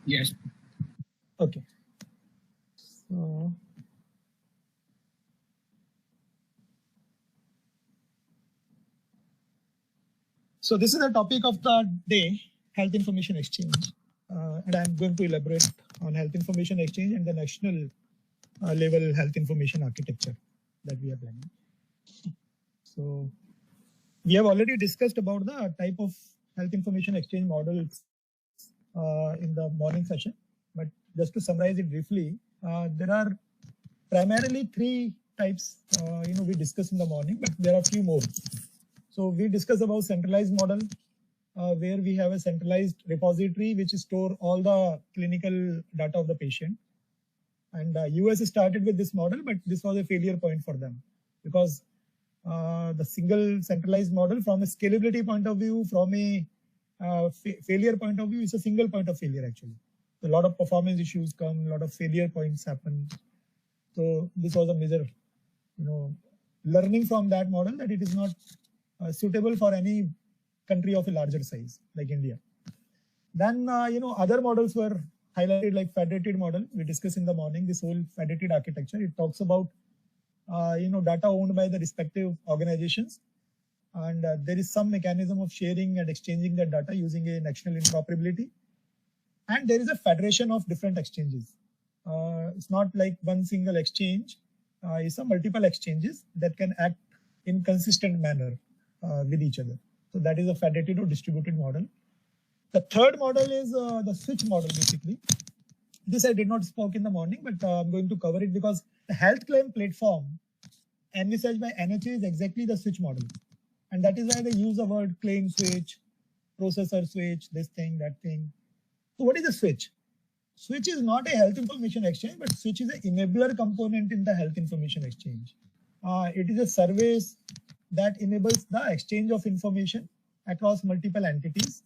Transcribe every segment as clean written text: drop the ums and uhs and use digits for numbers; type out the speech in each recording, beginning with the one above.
Yes. Okay. So this is the topic of the day, health information exchange. And I'm going to elaborate on health information exchange and the national level health information architecture that we are planning. So we have already discussed about the type of health information exchange models in the morning session. But just to summarize it briefly, there are primarily three types we discussed in the morning, but there are a few more. So we discussed about centralized model, where we have a centralized repository which store all the clinical data of the patient. And US started with this model, but this was a failure point for them because the single centralized model from a scalability point of view, from a failure point of view, is a single point of failure actually. So a lot of performance issues come, a lot of failure points happen. So this was a major, learning from that model that it is not suitable for any country of a larger size like India. Then, other models were highlighted like federated model. We discussed in the morning this whole federated architecture. It talks about, data owned by the respective organizations. And there is some mechanism of sharing and exchanging that data using a national interoperability. And there is a federation of different exchanges. It's not like one single exchange. It's a multiple exchanges that can act in consistent manner with each other. So that is a federated or distributed model. The third model is the switch model, basically. This I did not spoke in the morning, but I'm going to cover it because the health claim platform envisaged by NHA is exactly the switch model. And that is why they use the word claim switch, processor switch, this thing, that thing. So what is a switch? Switch is not a health information exchange, but switch is an enabler component in the health information exchange. It is a service that enables the exchange of information across multiple entities.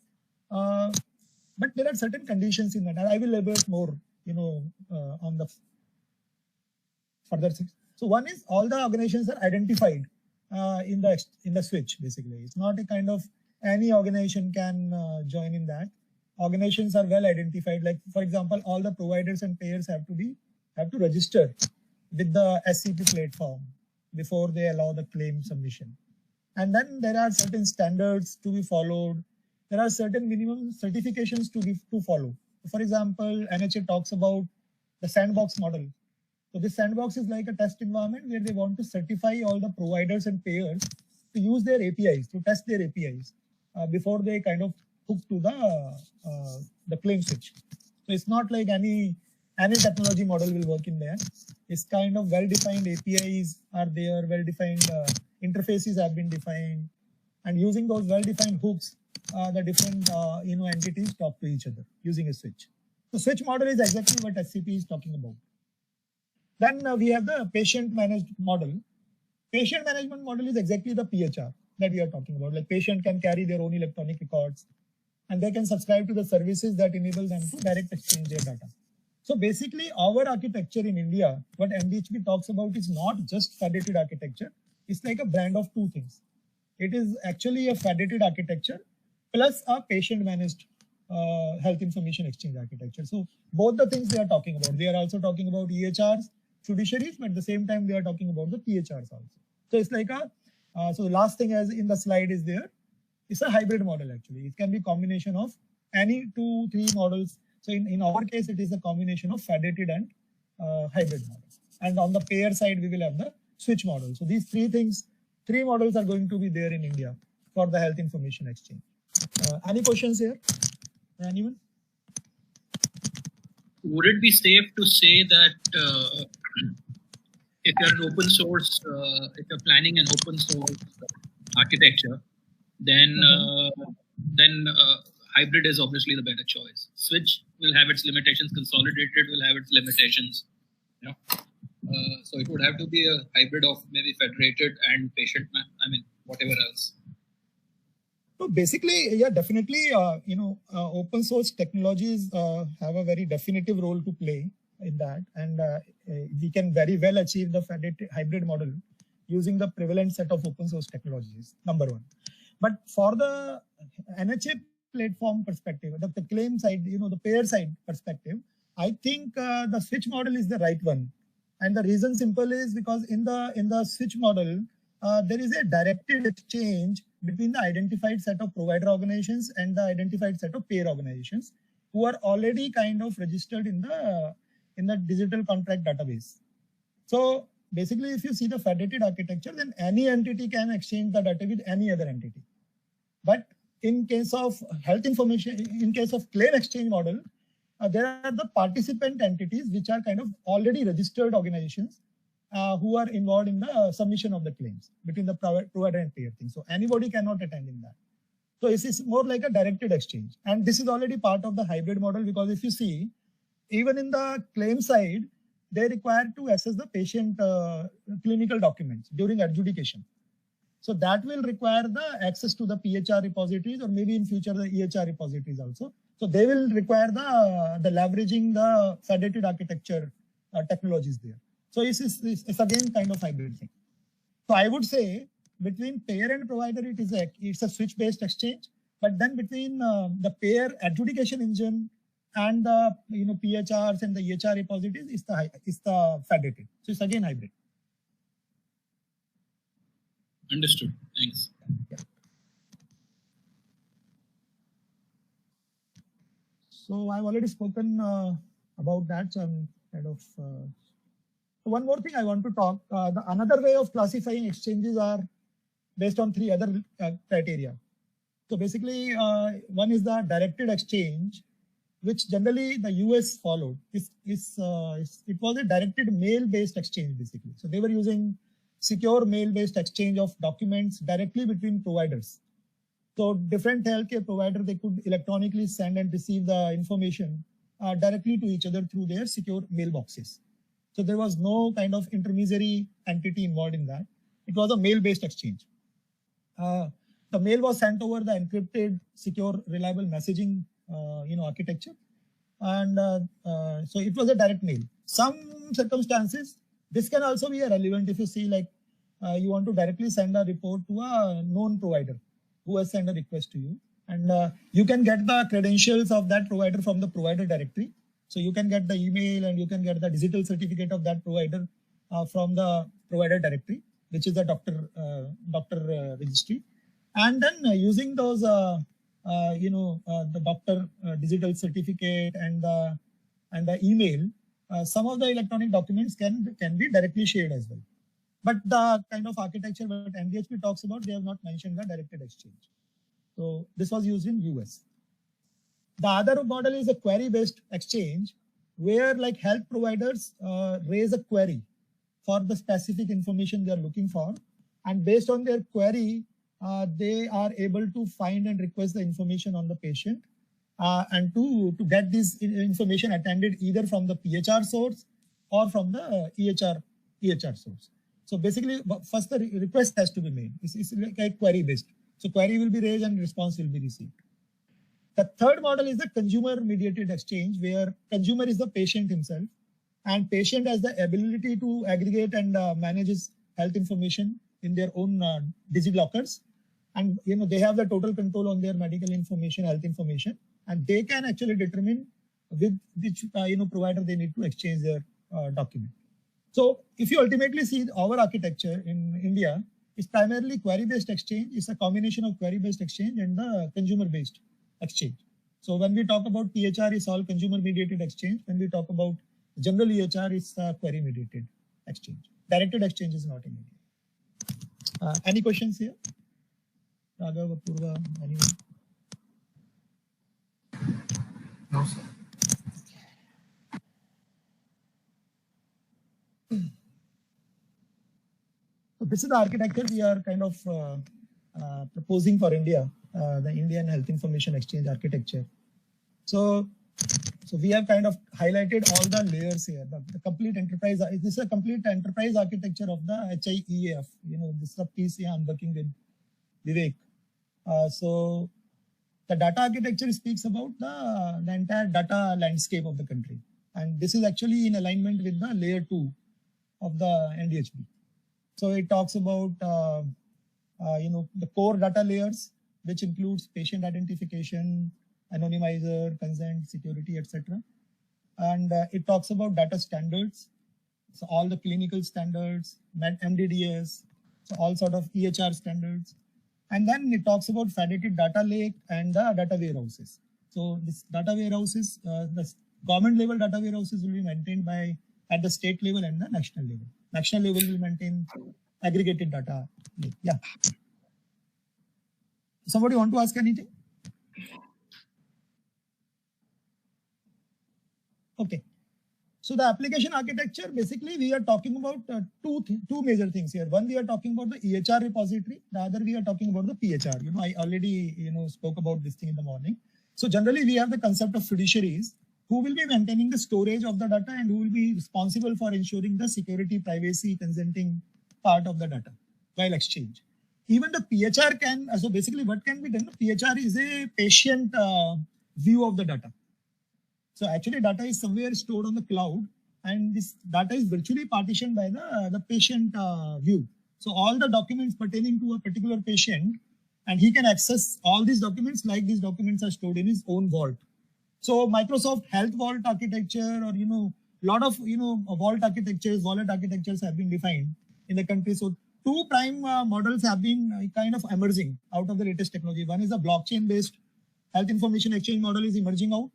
But there are certain conditions in that, and I will elaborate more, on the further things. So one is all the organizations are identified in the switch. Basically, it's not a kind of any organization can join in that. Organizations are well identified. Like for example, all the providers and payers have to register with the SCP platform before they allow the claim submission. And then there are certain standards to be followed. There are certain minimum certifications to follow. For example, NHA talks about the sandbox model. So this sandbox is like a test environment where they want to certify all the providers and payers to use their APIs, to test their APIs before they kind of hook to the claim switch. So it's not like any technology model will work in there. It's kind of well-defined APIs are there, well-defined interfaces have been defined, and using those well-defined hooks, the different entities talk to each other using a switch. The switch model is exactly what SCP is talking about. Then we have the patient managed model. Patient management model is exactly the PHR that we are talking about. Like patient can carry their own electronic records, and they can subscribe to the services that enable them to direct exchange their data. So basically, our architecture in India, what MDHP talks about is not just federated architecture. It's like a brand of two things. It is actually a federated architecture plus a patient-managed health information exchange architecture. So both the things they are talking about. They are also talking about EHRs, fiduciaries, but at the same time, they are talking about the PHRs also. So it's like so the last thing as in the slide is there. It's a hybrid model actually. It can be combination of any 2-3 models. So in our case, it is a combination of federated and hybrid model. And on the payer side, we will have the switch model. So these three models are going to be there in India for the health information exchange. Any questions here? Anyone? Would it be safe to say that if you're an open source, if you're planning an open source architecture, then hybrid is obviously the better choice. Switch will have its limitations. Consolidated will have its limitations. So it would have to be a hybrid of maybe federated and whatever else. So basically, yeah, definitely, open source technologies have a very definitive role to play in that, and we can very well achieve the federated hybrid model using the prevalent set of open source technologies. Number one, but for the NHA platform perspective, the claim side, the payer side perspective, I think the switch model is the right one. And the reason simple is because in the switch model, there is a directed exchange between the identified set of provider organizations and the identified set of payer organizations who are already kind of registered in the digital contract database. So basically, if you see the federated architecture, then any entity can exchange the data with any other entity. But in case of health information, in case of claim exchange model, there are the participant entities which are kind of already registered organizations who are involved in the submission of the claims between the provider and payer thing. So anybody cannot attend in that. So this is more like a directed exchange. And this is already part of the hybrid model, because if you see, even in the claim side, they require to access the patient clinical documents during adjudication. So that will require the access to the PHR repositories, or maybe in future the EHR repositories also. So they will require the leveraging the federated architecture technologies there. So it's again kind of hybrid thing. So I would say between payer and provider, it's a switch-based exchange. But then between the payer adjudication engine and the PHRs and the EHR repositories is the federated. So it's again hybrid. Understood. Thanks. Yeah. So I've already spoken about that. So I'm kind of. One more thing I want to talk. Another way of classifying exchanges are based on 3 other criteria. So basically, one is the directed exchange, which generally the US followed. It was a directed mail-based exchange basically. So they were using secure mail-based exchange of documents directly between providers. So different healthcare providers, they could electronically send and receive the information directly to each other through their secure mailboxes. So there was no kind of intermediary entity involved in that. It was a mail-based exchange. The mail was sent over the encrypted, secure, reliable messaging, architecture, and so it was a direct mail. Some circumstances, this can also be relevant if you see like you want to directly send a report to a known provider who has sent a request to you, and you can get the credentials of that provider from the provider directory. So you can get the email and you can get the digital certificate of that provider from the provider directory, which is the doctor registry. And then using those, the doctor digital certificate and the email, some of the electronic documents can be directly shared as well. But the kind of architecture that NDHP talks about, they have not mentioned the directed exchange. So this was used in US. The other model is a query-based exchange, where like health providers raise a query for the specific information they are looking for, and based on their query, they are able to find and request the information on the patient, and to get this information attended either from the PHR source or from the EHR source. So basically, first the request has to be made. It's like a query-based. So query will be raised and response will be received. The third model is the consumer-mediated exchange, where consumer is the patient himself, and patient has the ability to aggregate and manage his health information in their own DigiLockers, and they have the total control on their medical information, health information, and they can actually determine with which provider they need to exchange their document. So if you ultimately see our architecture in India, it's primarily query-based exchange. It's a combination of query-based exchange and the consumer-based exchange. So when we talk about PHR, it's all consumer-mediated exchange. When we talk about general EHR, it's query-mediated exchange. Directed exchange is not in India. Any questions here? Raghav, Apurva, anyone? No, sir. So this is the architecture we are kind of proposing for India, the Indian Health Information Exchange architecture. So we have kind of highlighted all the layers here. The complete enterprise. This is a complete enterprise architecture of the HIEAF. This is a piece here I'm working with Vivek. So the data architecture speaks about the entire data landscape of the country, and this is actually in alignment with the layer 2 of the NDHP. So it talks about the core data layers, which includes patient identification, anonymizer, consent, security, etc. And it talks about data standards. So all the clinical standards, MDDS, so all sort of EHR standards. And then it talks about federated data lake and the data warehouses. So this data warehouses, the government level data warehouses will be maintained by at the state level and the national level. National level will maintain aggregated data lake. Yeah. Somebody want to ask anything? Okay. So the application architecture, basically we are talking about two major things here. One, we are talking about the EHR repository. The other, we are talking about the PHR. I already spoke about this thing in the morning. So generally we have the concept of fiduciaries who will be maintaining the storage of the data and who will be responsible for ensuring the security, privacy, consenting part of the data while exchange. Even the PHR can, so basically what can be done, PHR is a patient view of the data. So actually data is somewhere stored on the cloud and this data is virtually partitioned by the patient view. So all the documents pertaining to a particular patient and he can access all these documents like these documents are stored in his own vault. So Microsoft Health Vault architecture or, lot of, vault architectures, wallet architectures have been defined in the country. So two prime models have been kind of emerging out of the latest technology. One is a blockchain based health information exchange model is emerging out.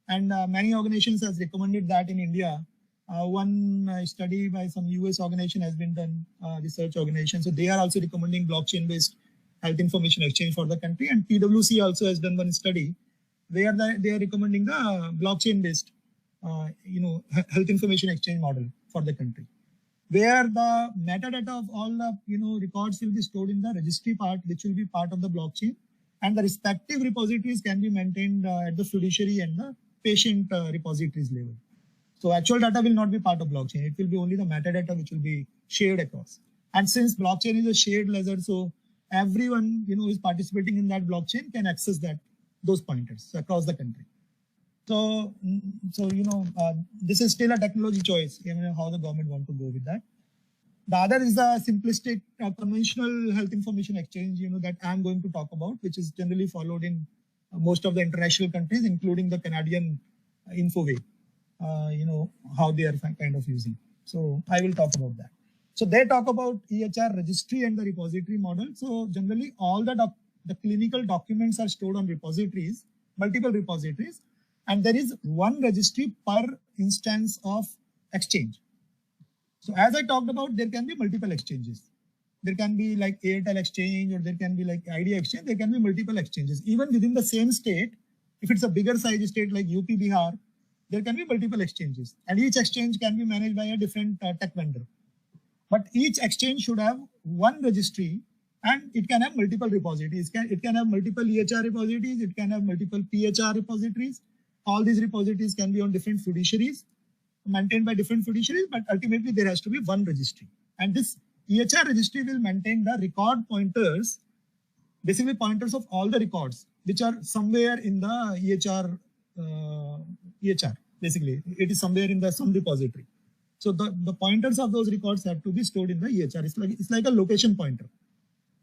And many organizations has recommended that in India. One study by some US organization has been done, research organization. So they are also recommending blockchain-based health information exchange for the country. And PwC also has done one study where they are recommending the blockchain-based, health information exchange model for the country, where the metadata of all the records will be stored in the registry part, which will be part of the blockchain, and the respective repositories can be maintained at the fiduciary and the patient repositories level. So actual data will not be part of blockchain. It will be only the metadata which will be shared across. And since blockchain is a shared ledger, so everyone who is participating in that blockchain can access those pointers across the country. So this is still a technology choice, how the government want to go with that. The other is the simplistic conventional health information exchange, that I'm going to talk about, which is generally followed in most of the international countries, including the Canadian Infoway, how they are kind of using. So I will talk about that. So they talk about EHR registry and the repository model. So generally all the clinical documents are stored on repositories, multiple repositories, and there is one registry per instance of exchange. So as I talked about, there can be multiple exchanges. There can be like Airtel exchange or there can be like Idea exchange. There can be multiple exchanges. Even within the same state, if it's a bigger size state like UP, Bihar, there can be multiple exchanges. And each exchange can be managed by a different tech vendor. But each exchange should have one registry and it can have multiple repositories. It can have multiple EHR repositories. It can have multiple PHR repositories. All these repositories can be on different fiduciaries, maintained by different fiduciaries, but ultimately there has to be one registry. And this EHR registry will maintain the record pointers, basically pointers of all the records, which are somewhere in the EHR, basically. It is somewhere in some repository. So the pointers of those records have to be stored in the EHR. It's like a location pointer.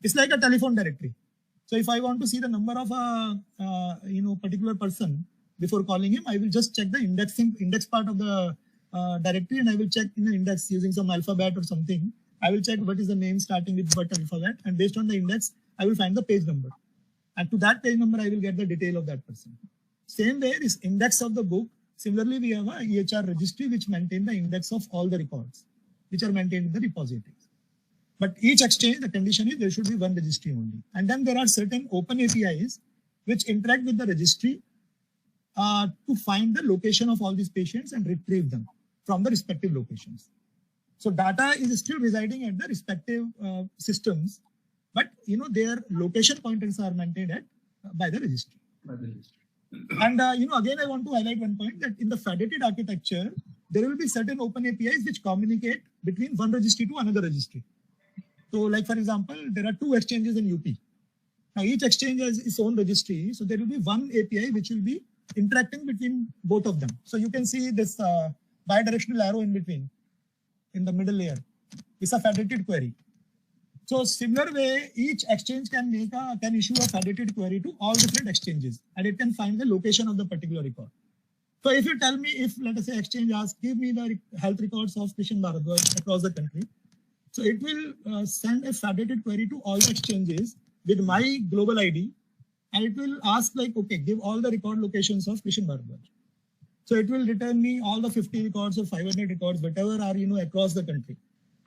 It's like a telephone directory. So if I want to see the number of a particular person before calling him, I will just check the index part of the directory, and I will check in the index using some alphabet or something. I will check what is the name starting with what alphabet, and based on the index, I will find the page number. And to that page number, I will get the detail of that person. Same way is index of the book. Similarly, we have a EHR registry which maintains the index of all the records, which are maintained in the repositories. But each exchange, the condition is there should be one registry only. And then there are certain open APIs which interact with the registry to find the location of all these patients and retrieve them from the respective locations. So data is still residing at the respective systems, but their location pointers are maintained by the registry. And again, I want to highlight one point that in the federated architecture, there will be certain open APIs which communicate between one registry to another registry. So like, for example, there are two exchanges in UP. Now each exchange has its own registry. So there will be one API which will be interacting between both of them. So you can see this bidirectional arrow in between, in the middle layer. It's a federated query. So similar way, each exchange can issue a federated query to all different exchanges, and it can find the location of the particular record. So if you tell me, if let us say exchange asks, give me the health records of Krishan Bharadwaj across the country, so it will send a federated query to all the exchanges with my global ID, and it will ask like, okay, give all the record locations of Krishan Bharadwaj. So it will return me all the 50 records or 500 records, whatever are across the country.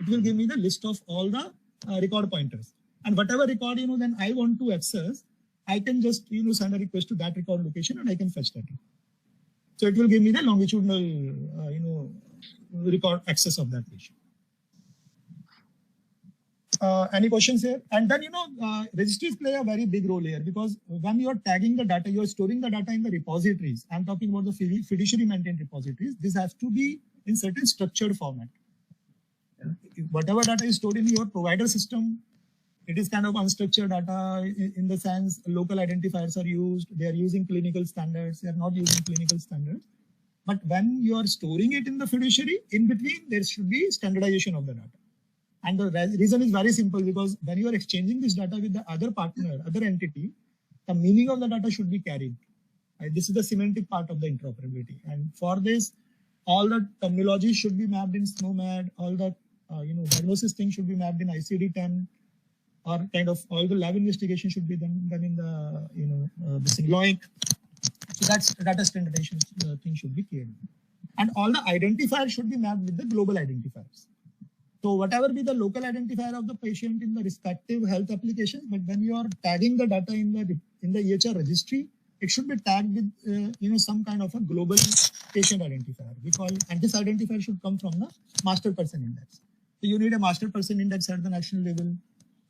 It will give me the list of all the record pointers, and whatever record then I want to access, I can just send a request to that record location and I can fetch that. So it will give me the longitudinal record access of that patient. Any questions here? And then registries play a very big role here, because when you're tagging the data, you're storing the data in the repositories. I'm talking about the fiduciary maintained repositories. This has to be in certain structured format. Whatever data is stored in your provider system, it is kind of unstructured data in the sense local identifiers are used. They are using clinical standards. They are not using clinical standards. But when you are storing it in the fiduciary, in between, there should be standardization of the data. And the reason is very simple, because when you are exchanging this data with the other partner, other entity, the meaning of the data should be carried. This is the semantic part of the interoperability. And for this, all the terminology should be mapped in SNOMED, all the diagnosis things should be mapped in ICD-10, or kind of all the lab investigation should be done in the the SIGLOIC. So that's data standardization thing should be clear. And all the identifiers should be mapped with the global identifiers. So whatever be the local identifier of the patient in the respective health applications, but when you are tagging the data in the EHR registry, it should be tagged with some kind of a global patient identifier. We call, and this identifier should come from the master person index. So you need a master person index at the national level.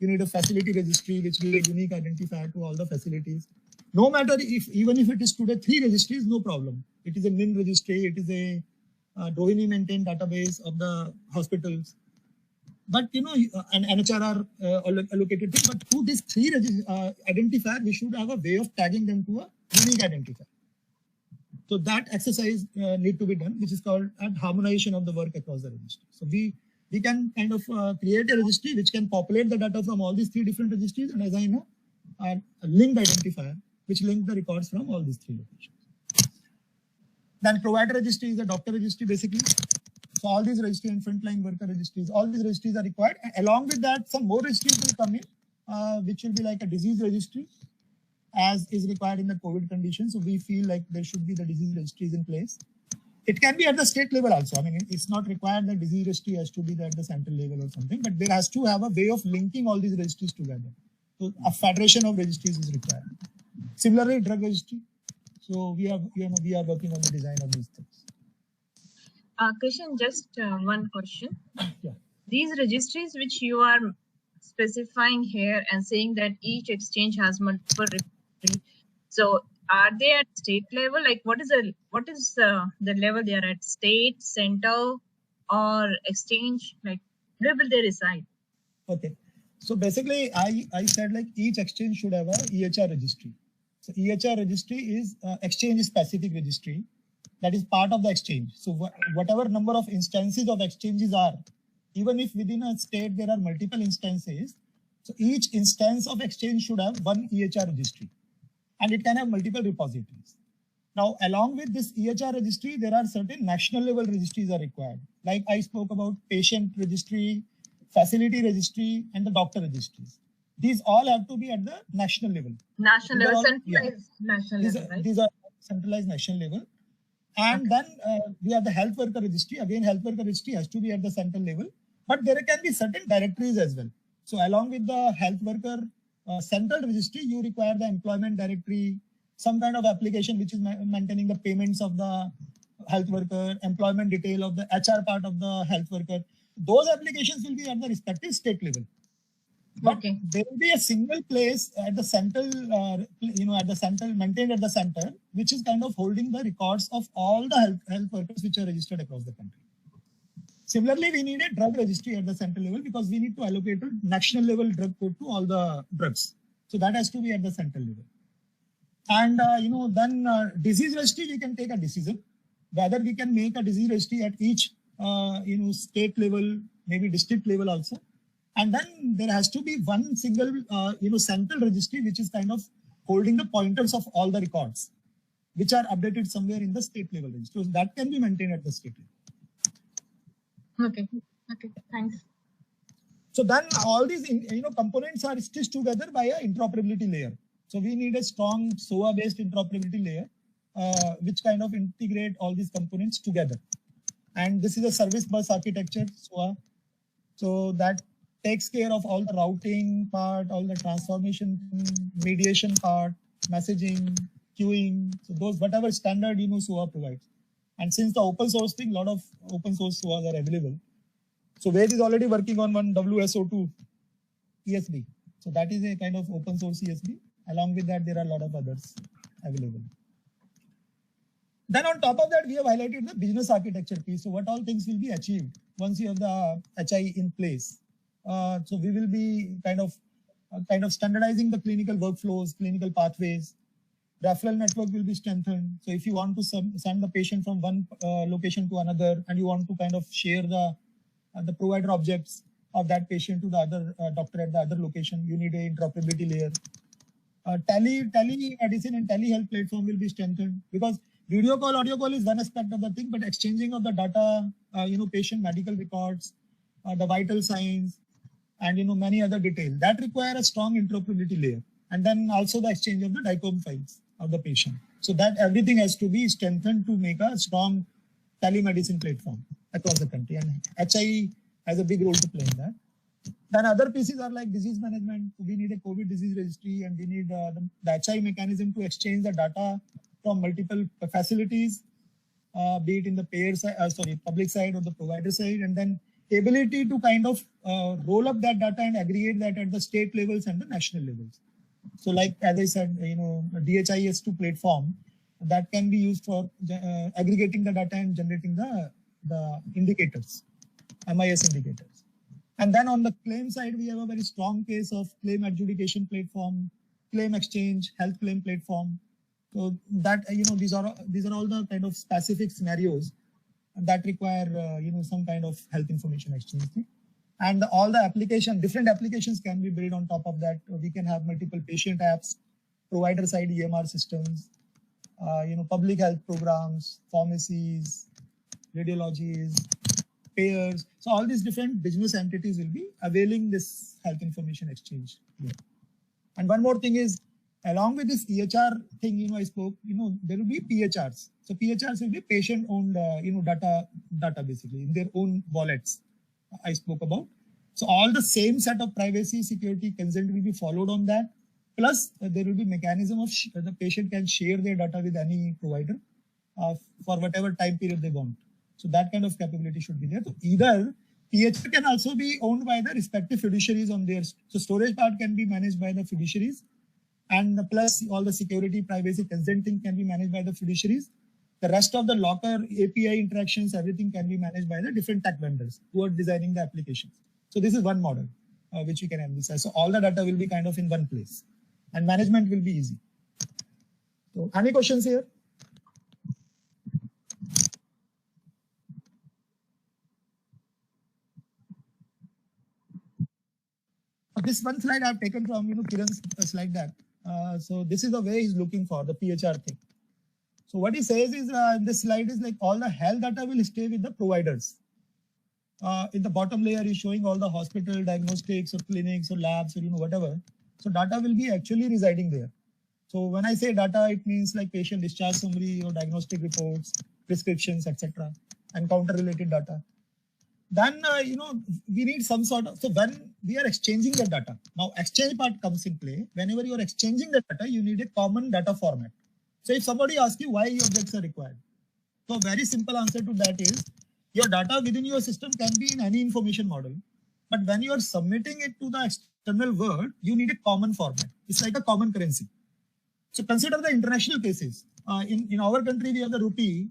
You need a facility registry, which will be a unique identifier to all the facilities. No matter even if it is today 3 registries, no problem. It is a MIN registry, it is a Rohini maintained database of the hospitals. But an NHRR allocated thing. But through these 3 identifier, we should have a way of tagging them to a unique identifier. So that exercise need to be done, which is called harmonization of the work across the registry. So we can kind of create a registry which can populate the data from all these 3 different registries and assign a linked identifier which link the records from all these 3 locations. Then provider registry is a doctor registry basically. So all these registries and frontline worker registries, all these registries are required. And along with that, some more registries will come in, which will be like a disease registry, as is required in the COVID condition. So we feel like there should be the disease registries in place. It can be at the state level also. I mean, it's not required that disease registry has to be at the central level or something, but there has to have a way of linking all these registries together. So a federation of registries is required. Similarly, drug registry. So we are working on the design of these things. Krishan, just one question. Yeah. These registries which you are specifying here and saying that each exchange has multiple registries, so are they at state level? Like what is the level they are at? State, center, or exchange? Like where will they reside? Okay. So basically, I said like each exchange should have a EHR registry. So EHR registry is exchange specific registry. That is part of the exchange. So whatever number of instances of exchanges are, even if within a state there are multiple instances, so each instance of exchange should have one EHR registry, and it can have multiple repositories. Now, along with this EHR registry, there are certain national level registries are required. Like I spoke about patient registry, facility registry, and the doctor registries. These all have to be at the national level. National level, centralized national level, right? These are centralized national level. And then we have the health worker registry. Again, health worker registry has to be at the central level, but there can be certain directories as well. So along with the health worker central registry, you require the employment directory, some kind of application which is maintaining the payments of the health worker, employment detail of the HR part of the health worker. Those applications will be at the respective state level. But there will be a single place at the central, at the central, maintained at the center, which is kind of holding the records of all the health workers which are registered across the country. Similarly, we need a drug registry at the central level because we need to allocate a national level drug code to all the drugs. So that has to be at the central level. And, then disease registry, we can take a decision whether we can make a disease registry at each, state level, maybe district level also. And then there has to be one single, central registry, which is kind of holding the pointers of all the records, which are updated somewhere in the state level registry. So that can be maintained at the state level. Okay. Okay. Thanks. So then all these, components are stitched together by an interoperability layer. So we need a strong SOA-based interoperability layer, which kind of integrate all these components together. And this is a service bus architecture, SOA. So that takes care of all the routing part, all the transformation, mediation part, messaging, queuing. So those, whatever standard, SOA provides. And since the open source thing, a lot of open source SOAs are available. So Ved is already working on one WSO2 ESB. So that is a kind of open source ESB. Along with that, there are a lot of others available. Then on top of that, we have highlighted the business architecture piece. So what all things will be achieved once you have the HI in place. So we will be kind of standardizing the clinical workflows, clinical pathways. Referral network will be strengthened. So if you want to send the patient from one location to another, and you want to kind of share the provider objects of that patient to the other doctor at the other location, you need a interoperability layer. Telemedicine and telehealth platform will be strengthened, because video call, audio call is one aspect of the thing, but exchanging of the data, patient medical records, the vital signs, and many other details that require a strong interoperability layer. And then also the exchange of the DICOM files of the patient. So that everything has to be strengthened to make a strong telemedicine platform across the country. And HI has a big role to play in that. Then other pieces are like disease management. We need a COVID disease registry, and we need the HI mechanism to exchange the data from multiple facilities, be it in the payer side, public side or the provider side, and then ability to kind of roll up that data and aggregate that at the state levels and the national levels. So like, as I said, DHIS2 platform that can be used for aggregating the data and generating the indicators, MIS indicators. And then on the claim side, we have a very strong case of claim adjudication platform, claim exchange, health claim platform. So that, these are all the kind of specific scenarios that require, some kind of health information exchange thing. And all the different applications can be built on top of that. We can have multiple patient apps, provider side EMR systems, public health programs, pharmacies, radiologies, payers. So all these different business entities will be availing this health information exchange here. And one more thing is, along with this EHR thing, I spoke, there will be PHRs. So PHRs will be patient-owned, data basically in their own wallets. I spoke about. So all the same set of privacy, security, consent will be followed on that. Plus, there will be mechanism of the patient can share their data with any provider for whatever time period they want. So that kind of capability should be there. So either PHR can also be owned by the respective fiduciaries on theirs. So storage part can be managed by the fiduciaries, and plus all the security, privacy, consenting can be managed by the fiduciaries. The rest of the locker, API interactions, everything can be managed by the different tech vendors who are designing the applications. So this is one model which we can emphasize. So all the data will be kind of in one place, and management will be easy. So any questions here? This one slide I've taken from Kiran's slide deck. So this is the way he's looking for the PHR thing. So what he says is this slide is like all the health data will stay with the providers. In the bottom layer is showing all the hospital diagnostics or clinics or labs or whatever. So data will be actually residing there. So when I say data, it means like patient discharge summary or diagnostic reports, prescriptions, etc., and counter related data. Then we need some sort of, so when we are exchanging the data, now exchange part comes in play. Whenever you are exchanging the data, you need a common data format. So if somebody asks you why objects are required, so very simple answer to that is your data within your system can be in any information model, but when you are submitting it to the external world, you need a common format. It's like a common currency. So consider the international cases. In our country, we have the rupee.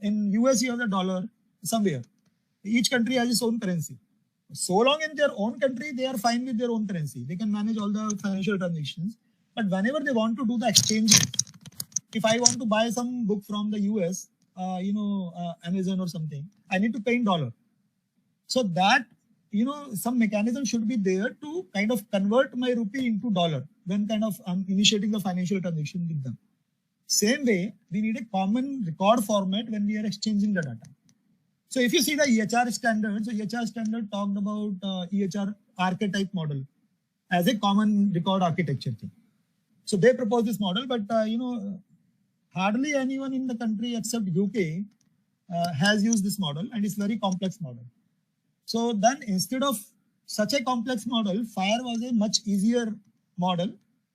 In US, you have the dollar somewhere. Each country has its own currency. So long in their own country, they are fine with their own currency. They can manage all the financial transactions. But whenever they want to do the exchange, if I want to buy some book from the US, Amazon or something, I need to pay in dollar. So that some mechanism should be there to kind of convert my rupee into dollar when kind of I'm initiating the financial transaction with them. Same way, we need a common record format when we are exchanging the data. So if you see the EHR standard, so EHR standard talked about EHR archetype model as a common record architecture thing. So they proposed this model, but hardly anyone in the country except UK has used this model, and it's very complex model. So then instead of such a complex model, FHIR was a much easier model,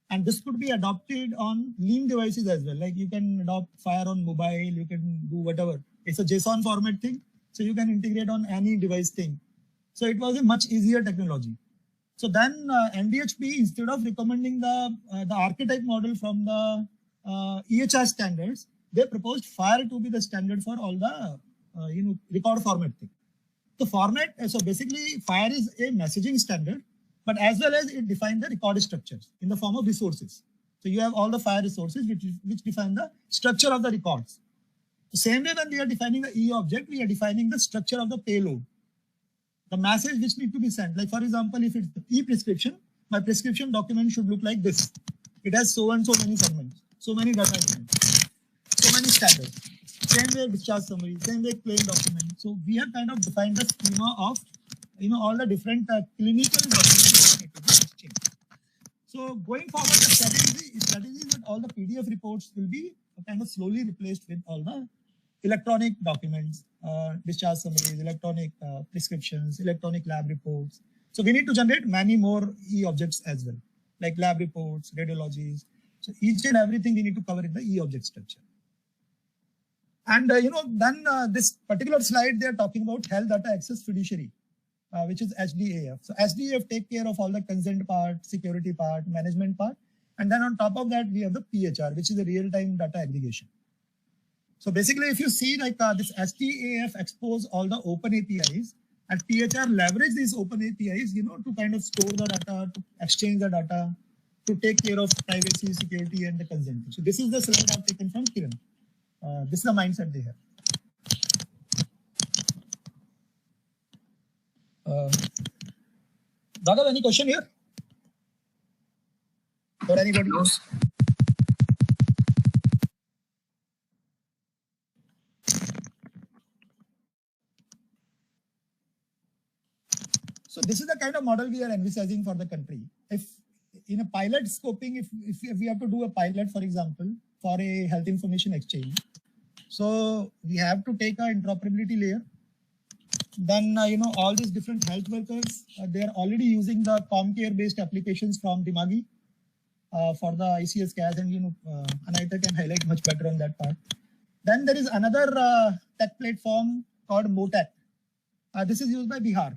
and this could be adopted on lean devices as well. Like you can adopt FHIR on mobile, you can do whatever. It's a JSON format thing, so you can integrate on any device thing. So it was a much easier technology. So then NDHP, instead of recommending the archetype model from the EHR standards, they proposed FHIR to be the standard for all the record format thing. The format, so basically FHIR is a messaging standard, but as well as it defines the record structures in the form of resources. So you have all the FHIR resources which define the structure of the records. The same way when we are defining the E-object, we are defining the structure of the payload. The message which need to be sent. Like for example, if it's the e-prescription, my prescription document should look like this. It has so and so many segments, so many data elements, so many standards. Same way discharge summary, same way claim document. So we have kind of defined the schema of all the different clinical documents that need to be exchanged. So going forward, the strategy is that all the PDF reports will be kind of slowly replaced with all the electronic documents, discharge summaries, electronic prescriptions, electronic lab reports. So we need to generate many more E-objects as well, like lab reports, radiologies. So each and everything we need to cover in the E-object structure. And then this particular slide, they are talking about health data access fiduciary, which is HDAF. So HDAF take care of all the consent part, security part, management part. And then on top of that, we have the PHR, which is the real-time data aggregation. So basically, if you see like this HDAF expose all the open APIs, and PHR leverage these open APIs, to kind of store the data, to exchange the data, to take care of privacy, security, and the consent. So this is the slide I've taken from Kiran. This is the mindset they have. Raghav, any question here? Or anybody else? So this is the kind of model we are envisaging for the country. If in a pilot scoping, if we have to do a pilot, for example, for a health information exchange, so we have to take our interoperability layer. Then, all these different health workers, they are already using the ComCare based applications from Dimagi for the ICS CAS, and, Anahita can highlight much better on that part. Then there is another tech platform called Motac. This is used by Bihar.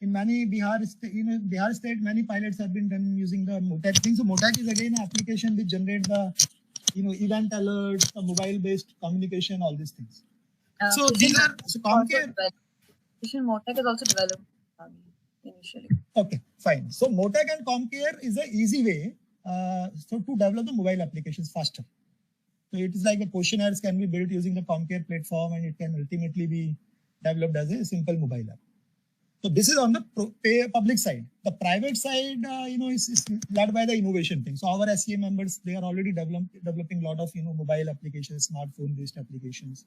In many Bihar state, many pilots have been done using the Motac thing. So Motac is again an application which generates the event alerts, the mobile-based communication, all these things. So these are ComCare. Motac is also developed initially. Okay, fine. So Motac and ComCare is an easy way to develop the mobile applications faster. So it is like the questionnaires can be built using the ComCare platform, and it can ultimately be developed as a simple mobile app. So this is on the public side. The private side, is led by the innovation thing. So our SCA members, they are already developing a lot of mobile applications, smartphone-based applications,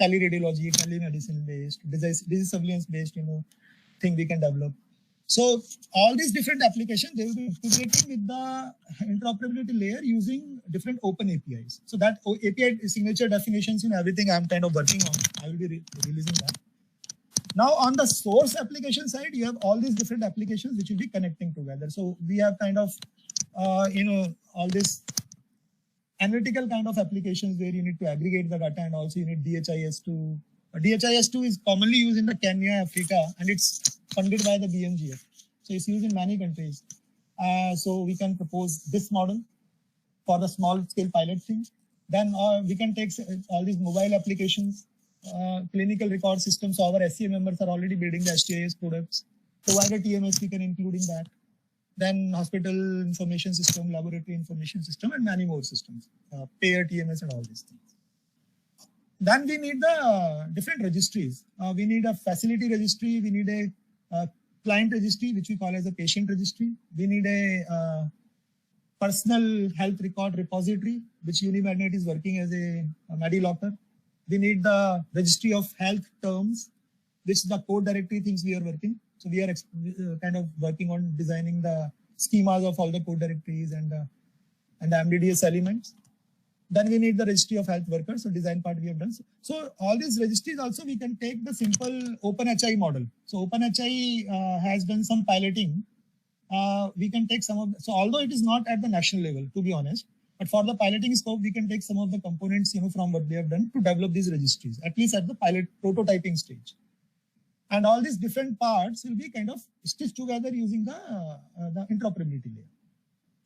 teleradiology, telemedicine-based, disease surveillance-based thing we can develop. So all these different applications, they will be integrating with the interoperability layer using different open APIs. So that API signature definitions, everything I'm kind of working on. I will be releasing that. Now on the source application side, you have all these different applications which will be connecting together. So we have kind of, all this analytical kind of applications where you need to aggregate the data, and also you need DHIS2. DHIS2 is commonly used in the Kenya, Africa, and it's funded by the BMGF. So it's used in many countries. So we can propose this model for the small scale pilot thing. Then we can take all these mobile applications, clinical record systems. So our SCA members are already building the HTIS products. Provider TMS we can include in that. Then hospital information system, laboratory information system, and many more systems, payer TMS and all these things. Then we need the different registries. We need a facility registry. We need a client registry, which we call as a patient registry. We need a personal health record repository, which Unimagnet is working as a MediLocker. We need the registry of health terms, which is the code directory things we are working. So we are kind of working on designing the schemas of all the code directories and the MDDS elements. Then we need the registry of health workers. So design part we have done. So all these registries also we can take the simple OpenHI model. So OpenHI has done some piloting. We can take some of, so although it is not at the national level, to be honest, but for the piloting scope, we can take some of the components, from what they have done to develop these registries, at least at the pilot prototyping stage. And all these different parts will be kind of stitched together using the interoperability layer.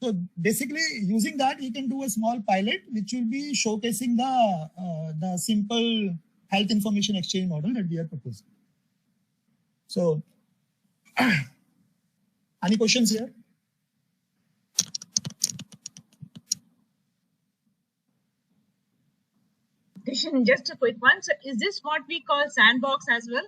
So basically, using that, we can do a small pilot, which will be showcasing the simple health information exchange model that we are proposing. So, any questions here? Just a quick one. So is this what we call sandbox as well?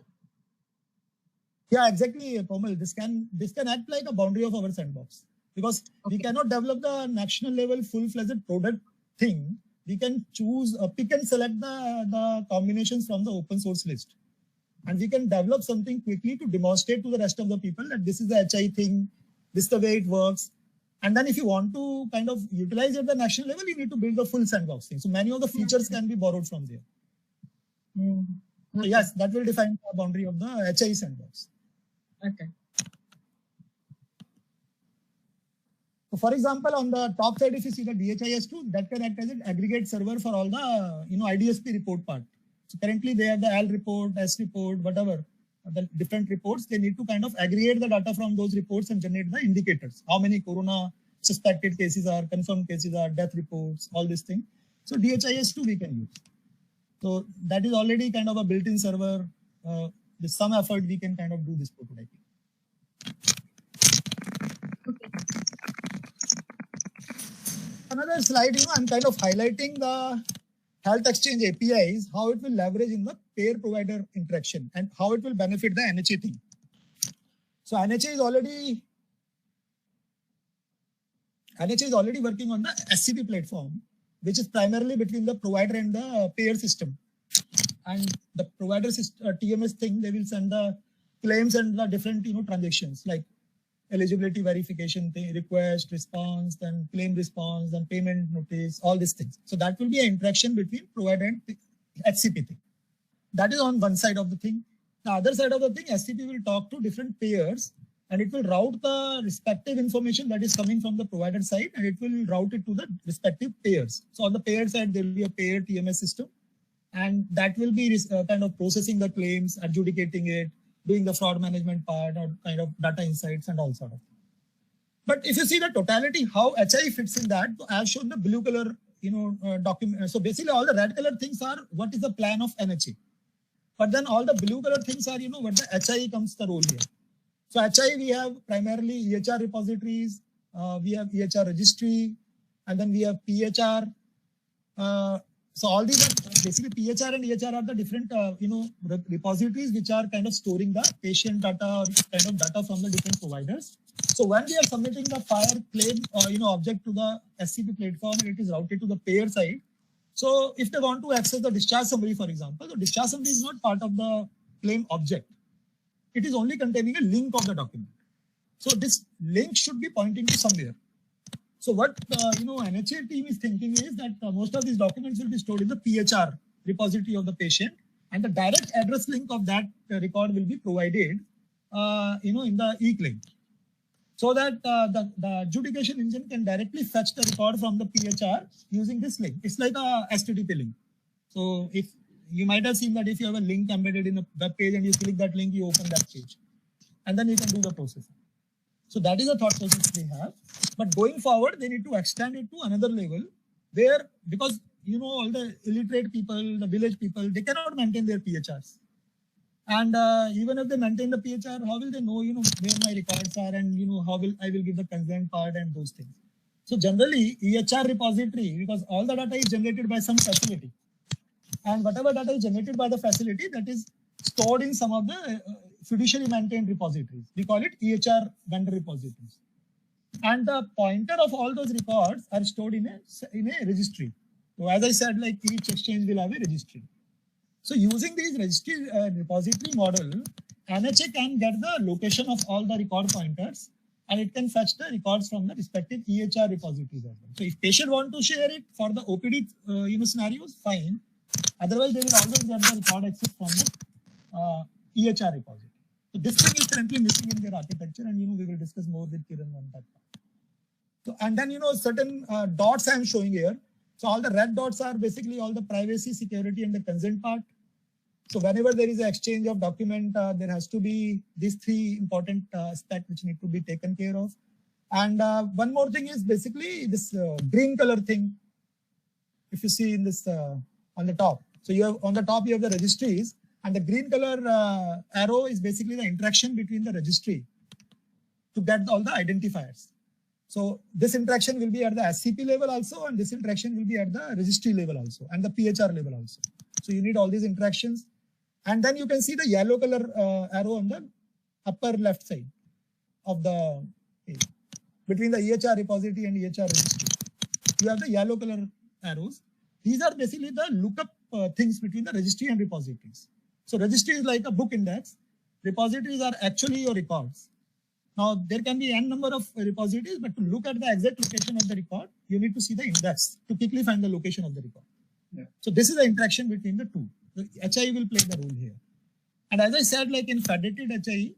Yeah, exactly, Komal. This can act like a boundary of our sandbox, because we cannot develop the national level full-fledged product thing. We can choose, pick and select the combinations from the open source list. And we can develop something quickly to demonstrate to the rest of the people that this is the HI thing, this is the way it works. And then if you want to kind of utilize it at the national level, you need to build the full sandbox thing. So many of the features can be borrowed from there. So yes, that will define the boundary of the HI sandbox. Okay. So for example, on the top side, if you see the DHIS2, that can act as an aggregate server for all the IDSP report part. So currently they have the L report, S report, whatever, the different reports. They need to kind of aggregate the data from those reports and generate the indicators. How many corona suspected cases are, confirmed cases are, death reports, all these things. So DHIS2 we can use. So that is already kind of a built-in server. With some effort, we can kind of do this prototyping. Another slide, I'm kind of highlighting the health exchange APIs, how it will leverage in the payer-provider interaction and how it will benefit the NHA thing. So NHA is already working on the SCP platform, which is primarily between the provider and the payer system. And the provider TMS thing, they will send the claims and the different transactions like eligibility verification thing, request, response, then claim response, then payment notice, all these things. So that will be an interaction between provider and HCP thing. That is on one side of the thing. The other side of the thing, SCP will talk to different payers and it will route the respective information that is coming from the provider side and it will route it to the respective payers. So on the payer side, there will be a payer TMS system and that will be kind of processing the claims, adjudicating it, doing the fraud management part or kind of data insights and all sort of. But if you see the totality, how HI fits in that, so I have shown the blue color, document. So basically all the red color things are what is the plan of NHA. But then all the blue color things are, what the HI comes the role here. So HI, we have primarily EHR repositories, we have EHR registry, and then we have PHR. So all these are basically PHR and EHR are the different, repositories which are kind of storing the patient data or kind of data from the different providers. So when we are submitting the FHIR claim, object to the SCP platform, it is routed to the payer side. So if they want to access the discharge summary, for example, the discharge summary is not part of the claim object. It is only containing a link of the document. So this link should be pointing to somewhere. So what NHA team is thinking is that most of these documents will be stored in the PHR repository of the patient, and the direct address link of that record will be provided, in the e-claim, so that the adjudication engine can directly fetch the record from the PHR using this link. It's like a HTTP link. So if you might have seen that if you have a link embedded in a web page and you click that link, you open that page, and then you can do the processing. So that is the thought process they have. But going forward, they need to extend it to another level where, because, all the illiterate people, the village people, they cannot maintain their PHRs. And even if they maintain the PHR, how will they know, where my records are and, how I will give the consent part and those things. So generally, EHR repository, because all the data is generated by some facility. And whatever data is generated by the facility, that is stored in some of the fiduciary maintained repositories. We call it EHR vendor repositories. And the pointer of all those records are stored in a registry. So as I said, like each exchange will have a registry. So using these registry repository model, NHA can get the location of all the record pointers, and it can fetch the records from the respective EHR repositories as well. So if patient want to share it for the OPD scenarios, fine. Otherwise, they will always get the record access from the EHR repository. So this thing is currently missing in their architecture, and we will discuss more with Kiran on that part. So and then certain dots I am showing here. So all the red dots are basically all the privacy, security, and the consent part. So whenever there is an exchange of document, there has to be these three important aspects which need to be taken care of. And one more thing is basically this green color thing. If you see in this on the top, so you have on the top you have the registries, and the green color arrow is basically the interaction between the registry to get all the identifiers. So this interaction will be at the SCP level also, and this interaction will be at the registry level also, and the PHR level also. So you need all these interactions. And then you can see the yellow color arrow on the upper left side of the page. Between the EHR repository and EHR registry, you have the yellow color arrows. These are basically the lookup things between the registry and repositories. So registry is like a book index. Repositories are actually your records. Now, there can be n number of repositories, but to look at the exact location of the record, you need to see the index to quickly find the location of the record. Yeah. So this is the interaction between the two. So HIE will play the role here. And as I said, like in federated HIE,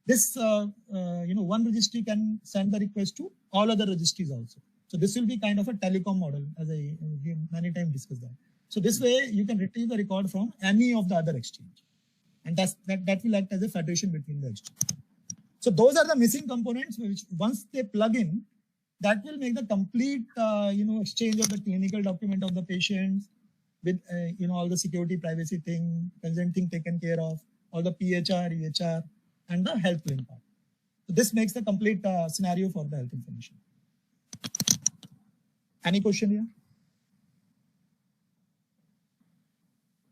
this one registry can send the request to all other registries also. So this will be kind of a telecom model, as I many times discussed that. So this way you can retrieve the record from any of the other exchange, and that will act as a federation between the exchange. So those are the missing components which once they plug in, that will make the complete exchange of the clinical document of the patients with all the security, privacy thing, consent thing taken care of, all the PHR, EHR, and the health claim part. So this makes the complete scenario for the health information. Any question here?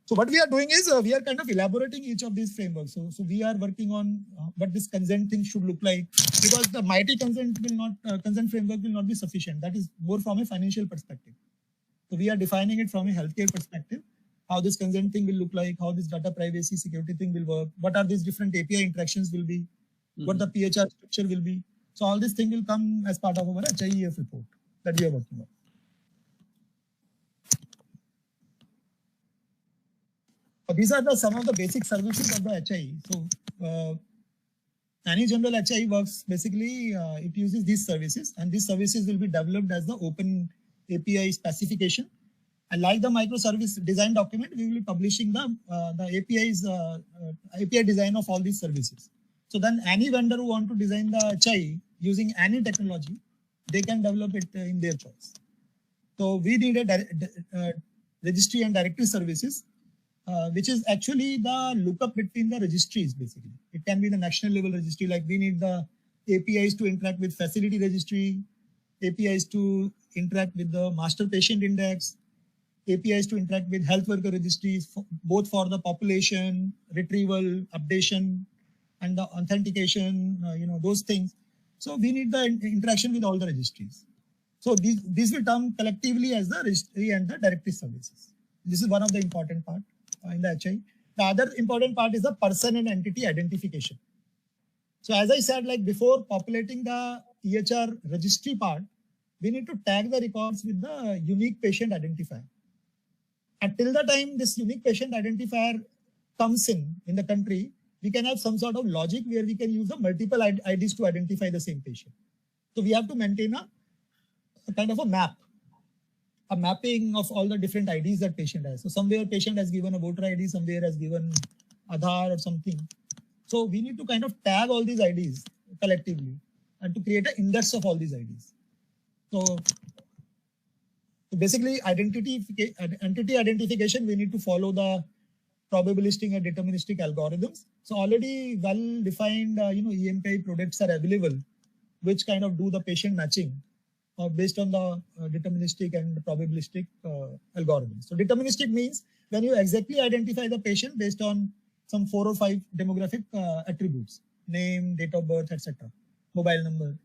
So what we are doing is we are kind of elaborating each of these frameworks. So we are working on what this consent thing should look like, because the mighty consent will not consent framework will not be sufficient. That is more from a financial perspective. So we are defining it from a healthcare perspective, how this consent thing will look like, how this data privacy security thing will work, what are these different API interactions will be, what the PHR structure will be. So all this thing will come as part of our HIEF report that we are working on. These are some of the basic services of the HIE. So any general HIE works basically, it uses these services, and these services will be developed as the open API specification. And like the microservice design document, we will be publishing the API design of all these services. So then any vendor who want to design the HIE using any technology, they can develop it in their choice. So we need a registry and directory services, which is actually the lookup between the registries basically. It can be the national level registry, like we need the APIs to interact with facility registry, APIs to interact with the master patient index, APIs to interact with health worker registries, both for the population, retrieval, updation, and the authentication, those things. So we need the interaction with all the registries. So these will come collectively as the registry and the directory services. This is one of the important part in the HIE. The other important part is the person and entity identification. So as I said, like before populating the EHR registry part, we need to tag the records with the unique patient identifier. Until the time this unique patient identifier comes in the country, we can have some sort of logic where we can use the multiple IDs to identify the same patient. So we have to maintain a kind of a map, a mapping of all the different IDs that patient has. So somewhere patient has given a voter ID, somewhere has given Aadhaar or something. So we need to kind of tag all these IDs collectively and to create an index of all these IDs. So basically entity identification, we need to follow the probabilistic and deterministic algorithms. So already well-defined EMPI products are available, which kind of do the patient matching based on the deterministic and probabilistic algorithms. So deterministic means when you exactly identify the patient based on some 4 or 5 demographic attributes, name, date of birth, etc., mobile number.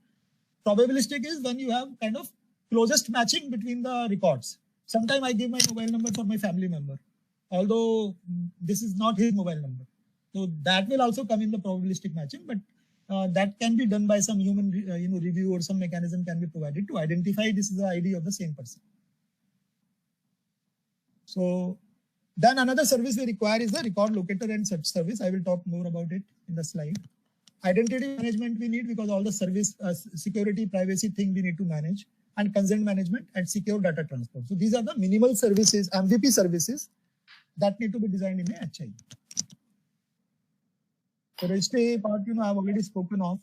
Probabilistic is when you have kind of closest matching between the records. Sometimes I give my mobile number for my family member, although this is not his mobile number. So that will also come in the probabilistic matching, but that can be done by some human review, or some mechanism can be provided to identify this is the ID of the same person. So then another service we require is the record locator and search service. I will talk more about it in the slide. Identity management we need because all the service security, privacy thing we need to manage, and consent management and secure data transfer. So these are the minimal services, MVP services that need to be designed in a HI. So registry part, I've already spoken of.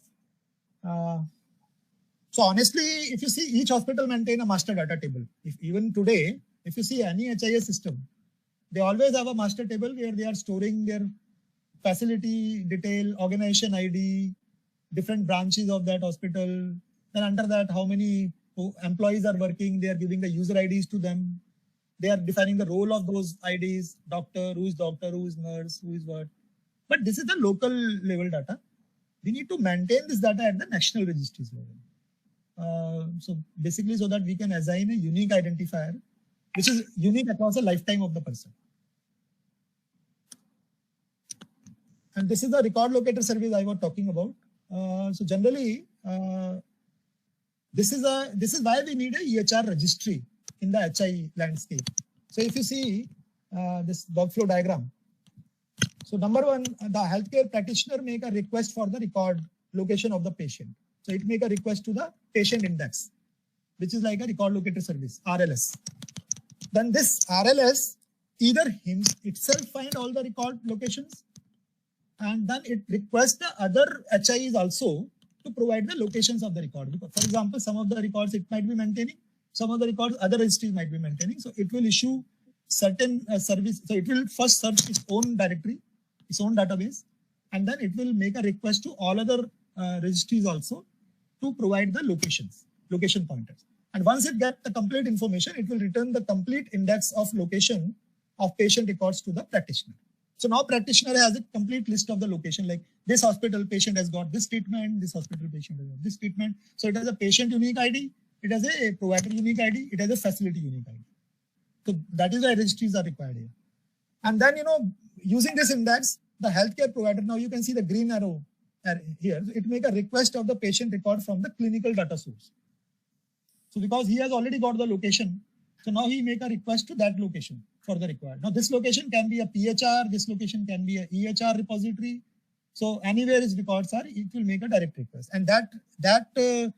So honestly, if you see, each hospital maintain a master data table. Even today, if you see any HIS system, they always have a master table where they are storing their facility detail, organization ID, different branches of that hospital. Then under that, how many employees are working, they are giving the user IDs to them. They are defining the role of those IDs, doctor, who is nurse, who is what. But this is the local level data. We need to maintain this data at the national registries level. So basically so that we can assign a unique identifier, which is unique across the lifetime of the person. And this is the record locator service I was talking about. So generally, this is why we need a EHR registry in the HI landscape. So if you see this workflow diagram, so number one, the healthcare practitioner make a request for the record location of the patient. So it make a request to the patient index, which is like a record locator service, RLS. Then this RLS either him itself find all the record locations, and then it requests the other HIs also to provide the locations of the record. Because, for example, some of the records it might be maintaining, some of the records other registries might be maintaining. So it will issue certain service. So it will first search its own directory, its own database, and then it will make a request to all other registries also to provide the location pointers. And once it gets the complete information, it will return the complete index of location of patient records to the practitioner. So now practitioner has a complete list of the location, like this hospital patient has got this treatment, this hospital patient has got this treatment. So it has a patient unique ID, it has a provider unique ID, it has a facility unique ID. So that is why registries are required here. And then, using this index, the healthcare provider, now you can see the green arrow here, it make a request of the patient record from the clinical data source. So because he has already got the location, so now he make a request to that location for the required. Now this location can be a PHR, this location can be a EHR repository. So anywhere his records are, it will make a direct request. And that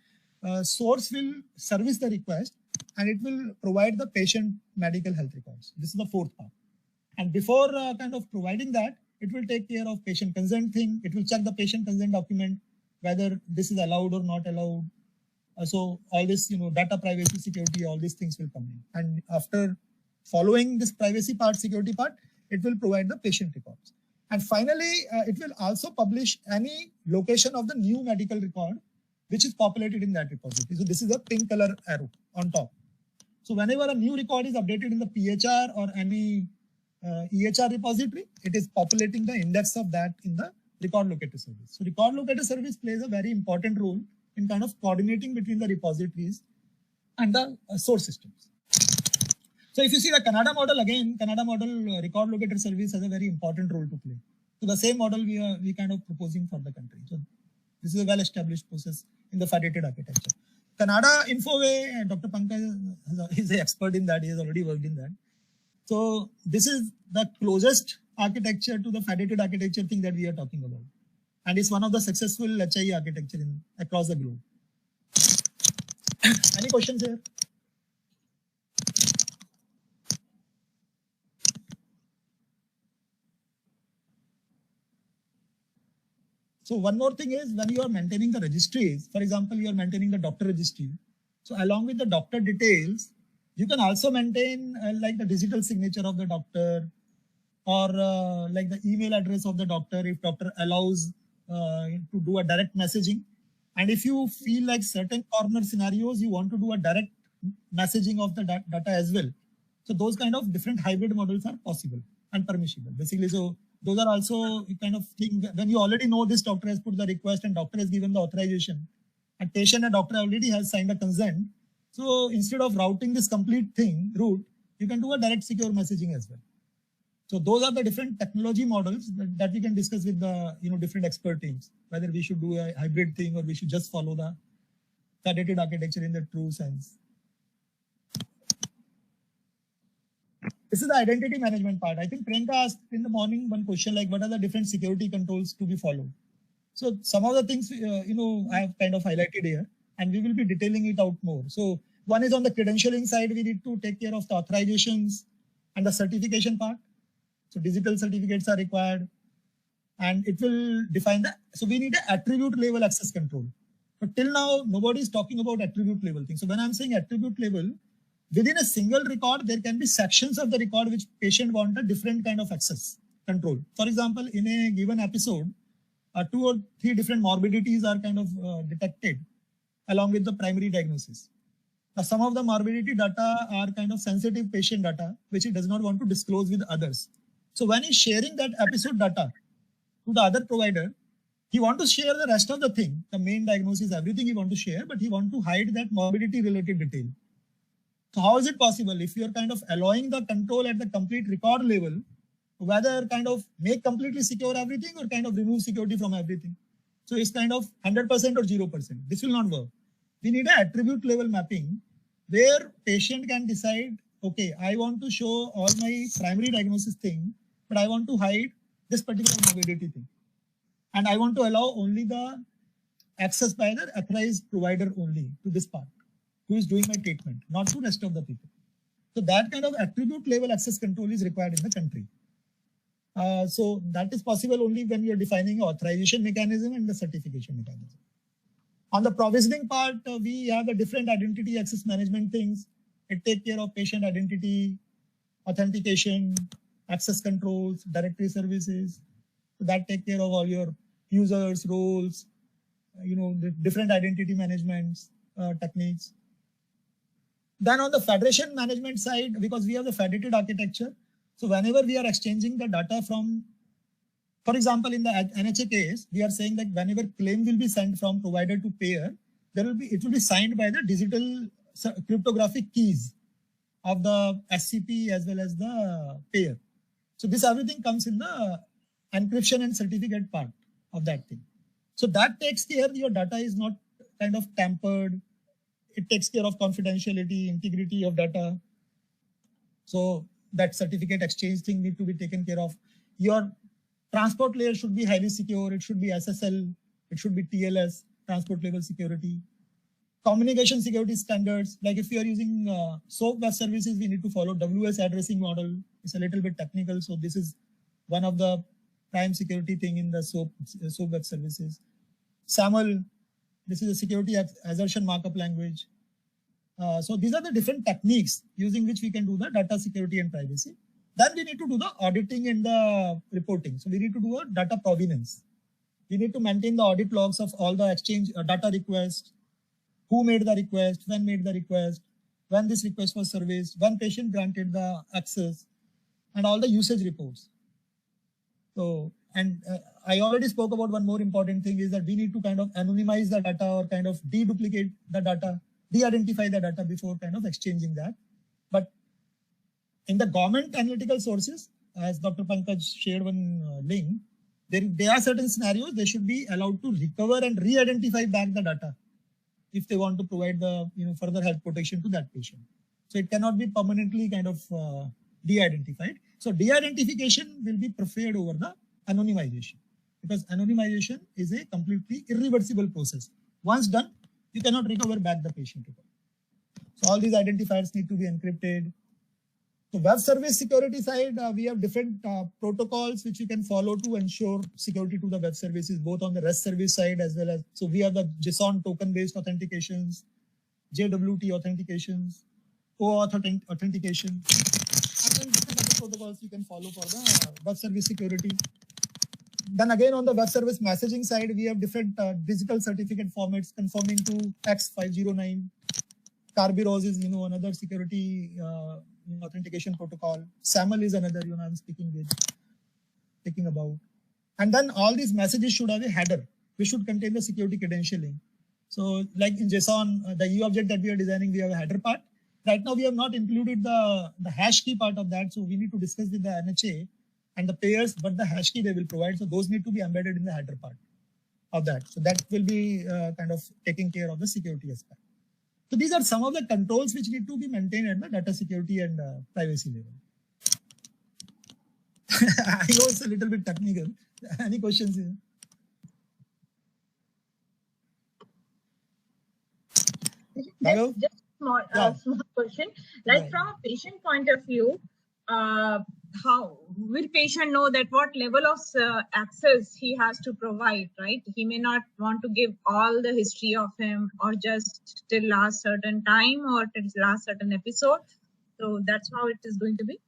source will service the request, and it will provide the patient medical health records. This is the fourth part. And before kind of providing that, it will take care of patient consent thing. It will check the patient consent document, whether this is allowed or not allowed. So all this, data privacy, security, all these things will come in. And after following this privacy part, security part, it will provide the patient records. And finally, it will also publish any location of the new medical record, which is populated in that repository. So this is a pink color arrow on top. So whenever a new record is updated in the PHR or any EHR repository, it is populating the index of that in the record locator service. So record locator service plays a very important role in kind of coordinating between the repositories and the source systems. So if you see the Canada model, again, Canada model record locator service has a very important role to play. So the same model we kind of proposing for the country. So this is a well-established process in the federated architecture. Canada Infoway, Dr. Pankaj is an expert in that. He has already worked in that. So this is the closest architecture to the federated architecture thing that we are talking about. And it's one of the successful HI architecture across the globe. Any questions here? So one more thing is when you are maintaining the registries, for example, you are maintaining the doctor registry. So along with the doctor details, you can also maintain like the digital signature of the doctor, or like the email address of the doctor if doctor allows to do a direct messaging. And if you feel like certain corner scenarios, you want to do a direct messaging of the data as well. So those kind of different hybrid models are possible and permissible. Basically, so Those are also kind of thing when you already know this doctor has put the request and doctor has given the authorization, and patient and doctor already has signed a consent. So instead of routing this complete route, you can do a direct secure messaging as well. So those are the different technology models that we can discuss with the different expert teams, whether we should do a hybrid thing or we should just follow the federated architecture in the true sense. This is the identity management part. I think Priyanka asked in the morning one question like, what are the different security controls to be followed? So some of the things, I have kind of highlighted here, and we will be detailing it out more. So one is on the credentialing side, we need to take care of the authorizations and the certification part. So digital certificates are required, and it will define the, so we need an attribute level access control. But till now, nobody is talking about attribute level thing. So when I'm saying attribute level, within a single record, there can be sections of the record which patient want a different kind of access control. For example, in a given episode, 2 or 3 different morbidities are kind of detected along with the primary diagnosis. Now, some of the morbidity data are kind of sensitive patient data, which he does not want to disclose with others. So when he's sharing that episode data to the other provider, he wants to share the rest of the thing, the main diagnosis, everything he wants to share, but he wants to hide that morbidity related detail. So how is it possible if you're kind of allowing the control at the complete record level, whether kind of make completely secure everything or kind of remove security from everything? So it's kind of 100% or 0%. This will not work. We need an attribute level mapping where patient can decide, okay, I want to show all my primary diagnosis thing, but I want to hide this particular morbidity thing. And I want to allow only the access by the authorized provider only to this part, who is doing my treatment, not to rest of the people. So that kind of attribute level access control is required in the country. So that is possible only when you're defining authorization mechanism and the certification mechanism. On the provisioning part, we have the different identity access management things. It takes care of patient identity, authentication, access controls, directory services. So that take care of all your users, roles, the different identity management techniques. Then on the federation management side, because we have the federated architecture, so whenever we are exchanging the data from, for example, in the NHA case, we are saying that whenever claim will be sent from provider to payer, it will be signed by the digital cryptographic keys of the SCP as well as the payer. So this everything comes in the encryption and certificate part of that thing. So that takes care your data is not kind of tampered. It takes care of confidentiality, integrity of data. So that certificate exchange thing need to be taken care of. Your transport layer should be highly secure. It should be SSL. It should be TLS, transport level security. Communication security standards, like if you are using SOAP web services, we need to follow WS addressing model. It's a little bit technical. So this is one of the prime security thing in the SOAP web services. SAML, this is a security assertion markup language. So these are the different techniques using which we can do the data security and privacy. Then we need to do the auditing and the reporting. So we need to do a data provenance. We need to maintain the audit logs of all the exchange data requests, who made the request, when made the request, when this request was serviced, when patient granted the access, and all the usage reports. So, and I already spoke about one more important thing is that we need to kind of anonymize the data or kind of deduplicate the data, de-identify the data before kind of exchanging that. But in the government analytical sources, as Dr. Pankaj shared one link, there are certain scenarios they should be allowed to recover and re-identify back the data if they want to provide the further health protection to that patient. So it cannot be permanently kind of de-identified. So de-identification will be preferred over the anonymization, because anonymization is a completely irreversible process. Once done, you cannot recover back the patient record. So all these identifiers need to be encrypted. So web service security side, we have different protocols which you can follow to ensure security to the web services, both on the REST service side as well as, so we have the JSON token-based authentications, JWT authentications, OAuth authentication, and then different other protocols you can follow for the web service security. Then again, on the web service messaging side, we have different digital certificate formats conforming to X509. Kerberos is, another security authentication protocol. SAML is another, I'm speaking with. speaking about. And then all these messages should have a header, which should contain the security credentialing. So like in JSON, the E object that we are designing, we have a header part. Right now, we have not included the hash key part of that. So we need to discuss with the NHA and the payers what the hash key they will provide. So those need to be embedded in the header part of that. So that will be kind of taking care of the security aspect. So these are some of the controls which need to be maintained at the data security and privacy level. I know it's a little bit technical. Any questions here? Just small, small question. Like from a patient point of view, how will patient know that what level of access he has to provide, right? He may not want to give all the history of him or just till last certain time or till last certain episode. So that's how it is going to be.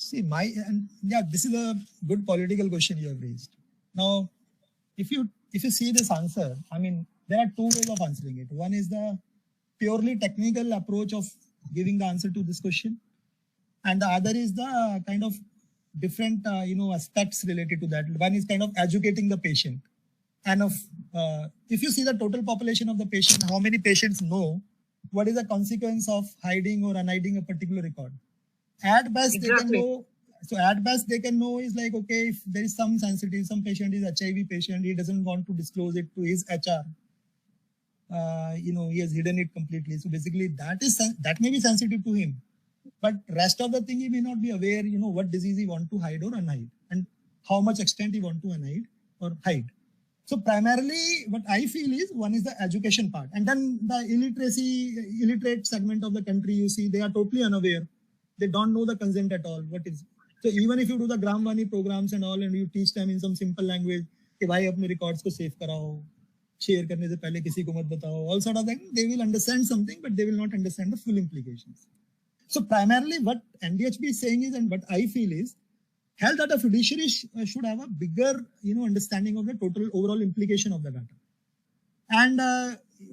See, this is a good political question you have raised. Now, if you see this answer, I mean, there are two ways of answering it. One is the purely technical approach of giving the answer to this question. And the other is the kind of different, aspects related to that. One is kind of educating the patient. And if you see the total population of the patient, how many patients know what is the consequence of hiding or unhiding a particular record? At best, exactly. They can know. So at best, they can know is like, okay, if there is some patient is HIV patient, he doesn't want to disclose it to his HR. He has hidden it completely. So basically, that may be sensitive to him. But rest of the thing, he may not be aware, what disease he want to hide or unhide and how much extent he want to unhide or hide. So primarily, what I feel is one is the education part. And then the illiterate segment of the country, you see, they are totally unaware. They don't know the consent at all. So even if you do the Gramvani programs and all, and you teach them in some simple language, कि भाई अपने records को save कराओ, share करने से पहले किसी को मत बताओ, all sort of things, they will understand something, but they will not understand the full implications. So primarily what NDHB is saying is, and what I feel is, health data fiduciary should have a bigger, understanding of the total overall implication of the data. And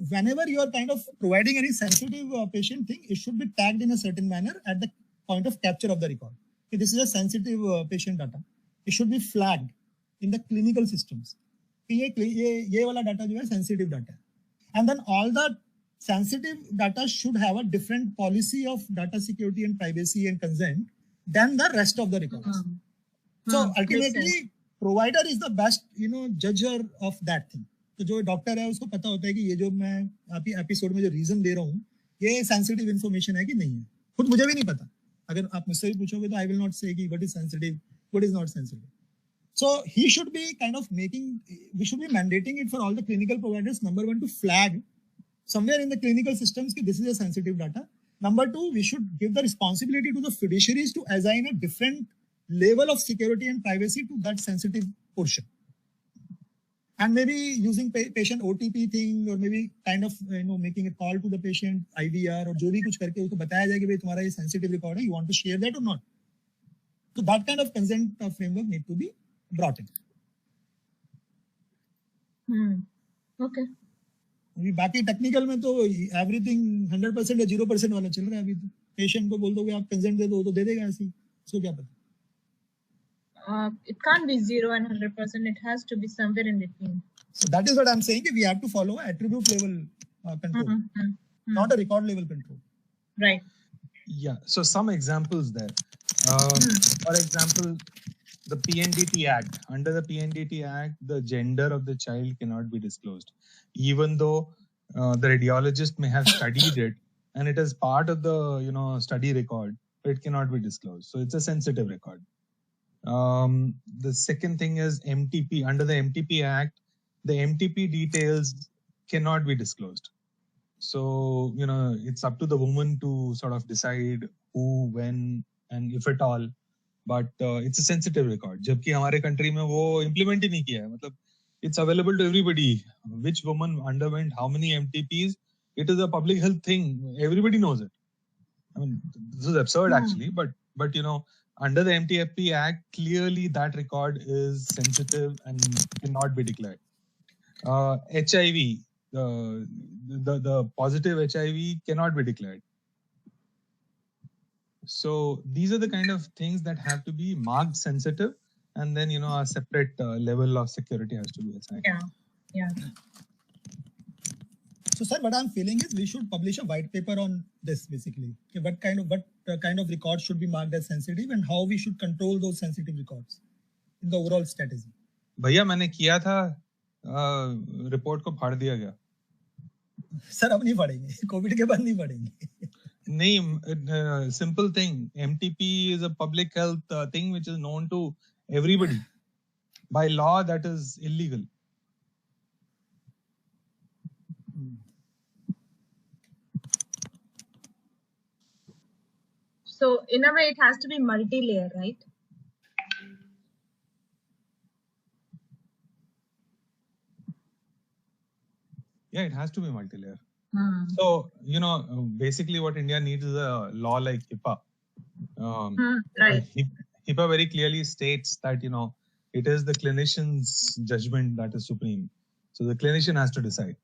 whenever you are kind of providing any sensitive patient thing, it should be tagged in a certain manner at the point of capture of the record. If this is a sensitive patient data, it should be flagged in the clinical systems. Ye wala data jo hai sensitive data. And then all the sensitive data should have a different policy of data security and privacy and consent than the rest of the records. So ultimately, provider is the best, judger of that thing. तो जो doctor है उसको पता होता है कि ये जो मैं अभी एपिसोड में जो रीजन दे रहा हूँ ये सेंसिटिव इन्फॉर्मेशन है कि नहीं है. खुद मुझे भी नहीं पता. अगर आप मुझसे भी पूछोगे तो आई विल नॉट से कि what is sensitive, what is not sensitive. So he should be kind of we should be mandating it for all the clinical providers. Number one, to flag somewhere in the clinical systems that this is a sensitive data. Number two, we should give the responsibility to the fiduciaries to assign a different level of security and privacy to that sensitive portion. And maybe using patient OTP thing, or maybe kind of making a call to the patient IVR or जो भी कुछ करके उसको बताया जाए कि भाई तुम्हारा ये sensitive record है, you want to share that or not. So that kind of consent framework need to be brought in. Okay. अभी बाकी टेक्निकल में तो एवरीथिंग 100% या 0% वाला चल रहा है. अभी पेशेंट को बोल दोगे आप कंसेंट दे दो तो दे देगा ऐसे ही. उसको क्या पता. It can't be 0 and 100%. It has to be somewhere in between. So that is what I'm saying. We have to follow attribute level control, not a record level control. Right. Yeah. So some examples there. For example, the PNDT Act. Under the PNDT Act, the gender of the child cannot be disclosed, even though the radiologist may have studied it and it is part of the study record, but it cannot be disclosed. So it's a sensitive record. The second thing is MTP. Under the MTP Act, the MTP details cannot be disclosed. So, it's up to the woman to sort of decide who, when, and if at all. But it's a sensitive record. जबकि हमारे country में वो implement ही नहीं किया है. मतलब it's available to everybody. Which woman underwent how many MTPs? It is a public health thing. Everybody knows it. I mean, this is absurd actually, but under the MTP Act, clearly that record is sensitive and cannot be declared. HIV, the positive HIV cannot be declared. So these are the kind of things that have to be marked sensitive, and then a separate level of security has to be assigned. Yeah. So, sir, what I'm feeling is we should publish a white paper on this basically. Okay, what kind of records should be marked as sensitive and how we should control those sensitive records in the overall strategy. भैया मैंने किया था, report को फाड़ दिया गया. Sir अब नहीं पढ़ेंगे, कोविड के बाद नहीं पढ़ेंगे. नहीं, simple thing. MTP is a public health thing which is known to everybody. By law, that is illegal. So in a way, it has to be multi-layer, right? Yeah, it has to be multi-layer. So, basically what India needs is a law like HIPAA. Right. HIPAA very clearly states that, it is the clinician's judgment that is supreme. So the clinician has to decide.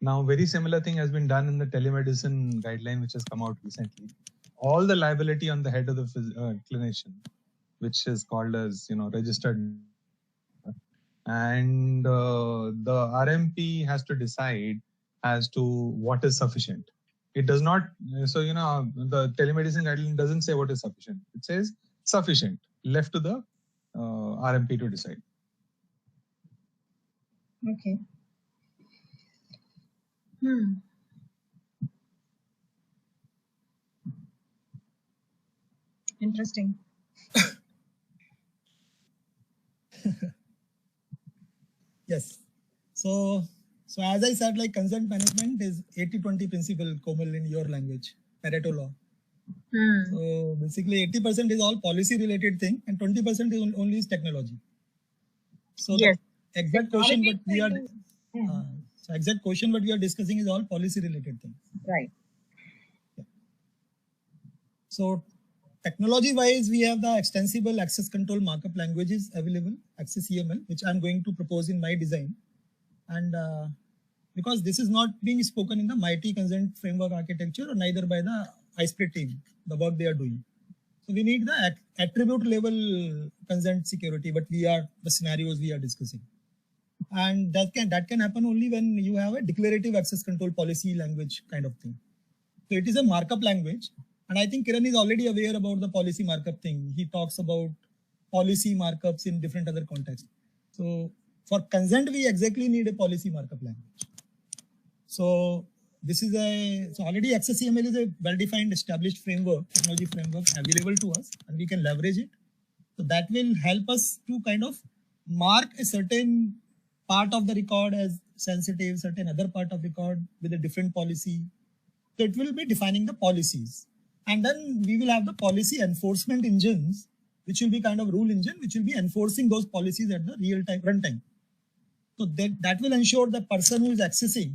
Now, very similar thing has been done in the telemedicine guideline, which has come out recently. All the liability on the head of the clinician, which is called as, registered. And the RMP has to decide as to what is sufficient. It does not, so, the telemedicine guideline doesn't say what is sufficient. It says sufficient, left to the RMP to decide. Okay. Interesting. Yes. So as I said, like consent management is 80-20 principle, Komal, in your language, Pareto law. So basically 80% is all policy related thing and 20% is only is technology. So yes. The exact question what we are exact question what we are discussing is all policy related things. Right. Yeah. So technology wise, we have the extensible access control markup languages available, AccessEML, which I'm going to propose in my design. And because this is not being spoken in the MIT consent framework architecture or neither by the iSprit team, the work they are doing. So we need the attribute level consent security, but the scenarios we are discussing. And that can happen only when you have a declarative access control policy language kind of thing. So it is a markup language. And I think Kiran is already aware about the policy markup thing. He talks about policy markups in different other contexts. So for consent, we exactly need a policy markup language. So this is so already AccessEML is a well-defined established framework, technology framework available to us, and we can leverage it. So that will help us to kind of mark a certain part of the record as sensitive, certain other part of record with a different policy. So it will be defining the policies. And then we will have the policy enforcement engines, which will be kind of rule engine, which will be enforcing those policies at the real time runtime. So that will ensure the person who is accessing,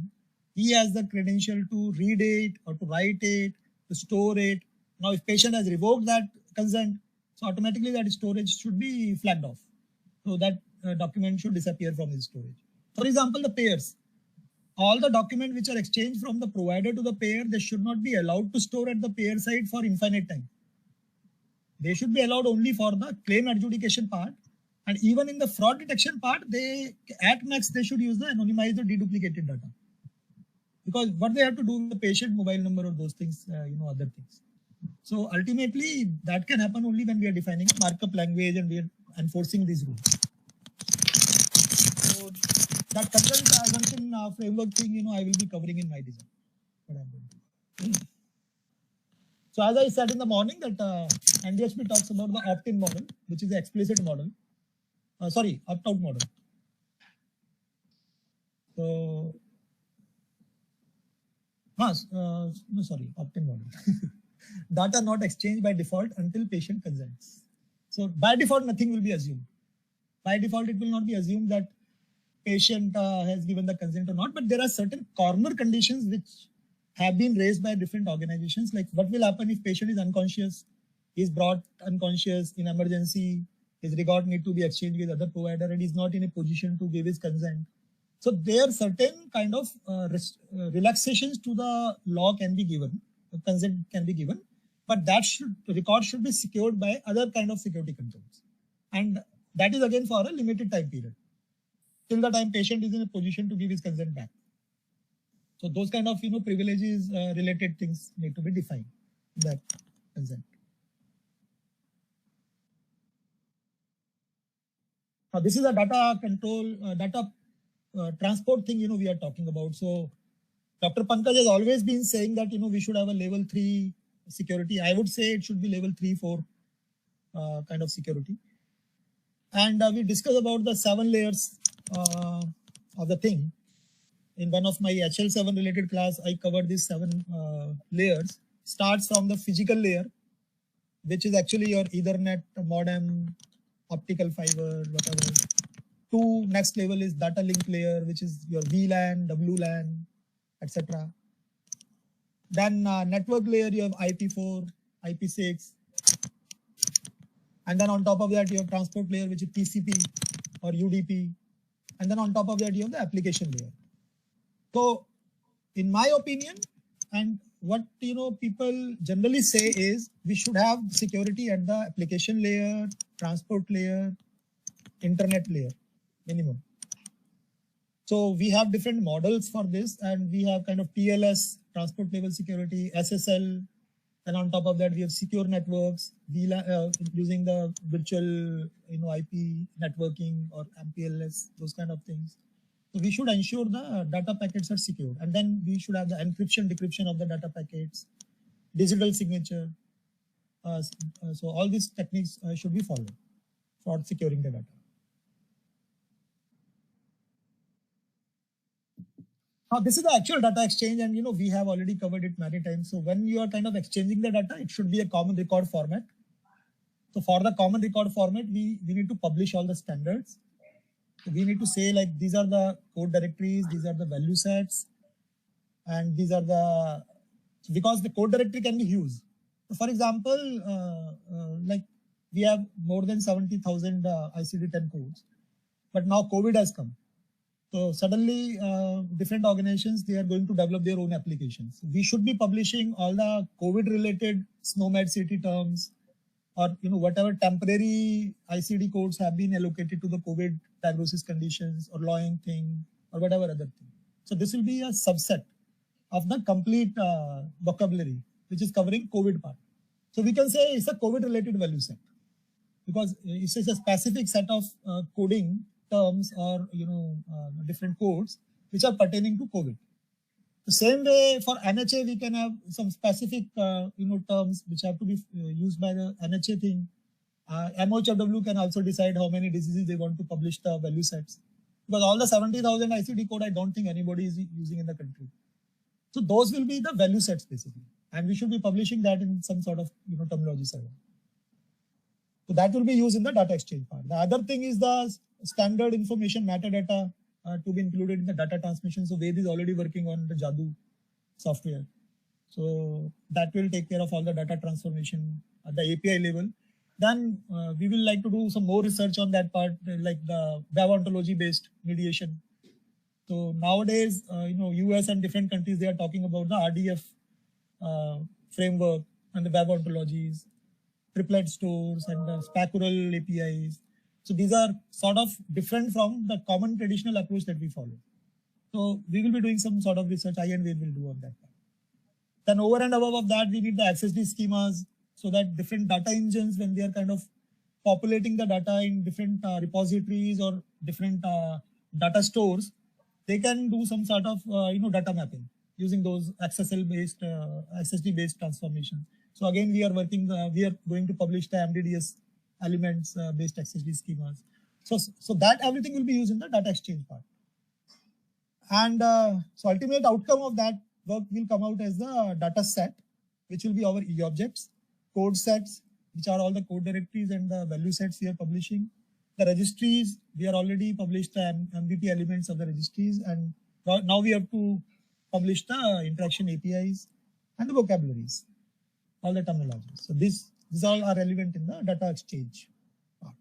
he has the credential to read it or to write it, to store it. Now, if patient has revoked that consent, so automatically that storage should be flagged off. So that document should disappear from his storage. For example, the payers. All the documents which are exchanged from the provider to the payer, they should not be allowed to store at the payer side for infinite time. They should be allowed only for the claim adjudication part. And even in the fraud detection part, at max, they should use the anonymized or deduplicated data. Because what they have to do with the patient mobile number or those things, other things. So ultimately, that can happen only when we are defining a markup language and we are enforcing these rules. So that consent assumption framework thing, I will be covering in my design. So as I said in the morning that NDSP talks about the opt-in model, which is the explicit model. Opt-out model. So, opt-in model. Data not exchanged by default until patient consents. So by default, nothing will be assumed. By default, it will not be assumed that patient has given the consent or not, but there are certain corner conditions which have been raised by different organizations. Like what will happen if patient is unconscious, is brought unconscious in emergency, his record need to be exchanged with other provider and is not in a position to give his consent. So there certain kind of relaxations to the law can be given, consent can be given, but that record should be secured by other kind of security controls. And that is again for a limited time period, till the time patient is in a position to give his consent back. So those kind of privileges related things need to be defined in that consent. Now this is a data control, transport thing we are talking about. So Dr. Pankaj has always been saying that we should have a level 3 security. I would say it should be level 3, 4 kind of security. And we discussed about the 7 layers of the thing. In one of my HL7 related class, I covered these 7 layers. Starts from the physical layer, which is actually your Ethernet, modem, optical fiber, whatever. Next level is data link layer, which is your VLAN, WLAN, etc. Then network layer, you have IP4, IP6. And then on top of that, you have transport layer, which is TCP or UDP. And then on top of that, you have the application layer. So in my opinion, and what people generally say is we should have security at the application layer, transport layer, internet layer, minimum. So we have different models for this, and we have kind of TLS, transport level security, SSL, and on top of that we have secure networks, using the virtual IP networking or MPLS, those kind of things. So we should ensure the data packets are secured, and then we should have the encryption, decryption of the data packets, digital signature. So all these techniques should be followed for securing the data. Now this is the actual data exchange, and we have already covered it many times. So when you are kind of exchanging the data, it should be a common record format. So for the common record format, we need to publish all the standards. So we need to say like these are the code directories, these are the value sets, and these are the, because the code directory can be huge. So for example, like we have more than 70,000 ICD-10 codes, but now COVID has come. So suddenly different organizations, they are going to develop their own applications. We should be publishing all the COVID related SNOMED city terms, or whatever temporary ICD codes have been allocated to the COVID diagnosis conditions or lawing thing or whatever other thing. So this will be a subset of the complete vocabulary, which is covering COVID part. So we can say it's a COVID related value set, because it's a specific set of coding terms or different codes which are pertaining to COVID. The same way for NHA, we can have some specific terms which have to be used by the NHA thing. MOHW can also decide how many diseases they want to publish the value sets, because all the 70,000 ICD code, I don't think anybody is using in the country. So those will be the value sets basically, and we should be publishing that in some sort of terminology server. So that will be used in the data exchange part. The other thing is the standard information metadata to be included in the data transmission. So Ved is already working on the Jadoo software. So that will take care of all the data transformation at the API level. Then we will like to do some more research on that part, like the web ontology based mediation. So nowadays, US and different countries, they are talking about the RDF framework and the web ontologies, triplet stores and the Spectral APIs. So these are sort of different from the common traditional approach that we follow. So we will be doing some sort of research, I and Ved will do on that. Then over and above of that, we need the XSD schemas, so that different data engines, when they are kind of populating the data in different repositories or different data stores, they can do some sort of data mapping using those XSL based, XSD based transformations. So again, we are going to publish the MDDS elements based XSD schemas. So that everything will be used in the data exchange part. And so ultimate outcome of that work will come out as the data set, which will be our e-objects, code sets, which are all the code directories and the value sets we are publishing. The registries, we are already published the MDT elements of the registries, and now we have to publish the interaction APIs and the vocabularies, all the terminologies. So these all are relevant in the data exchange part.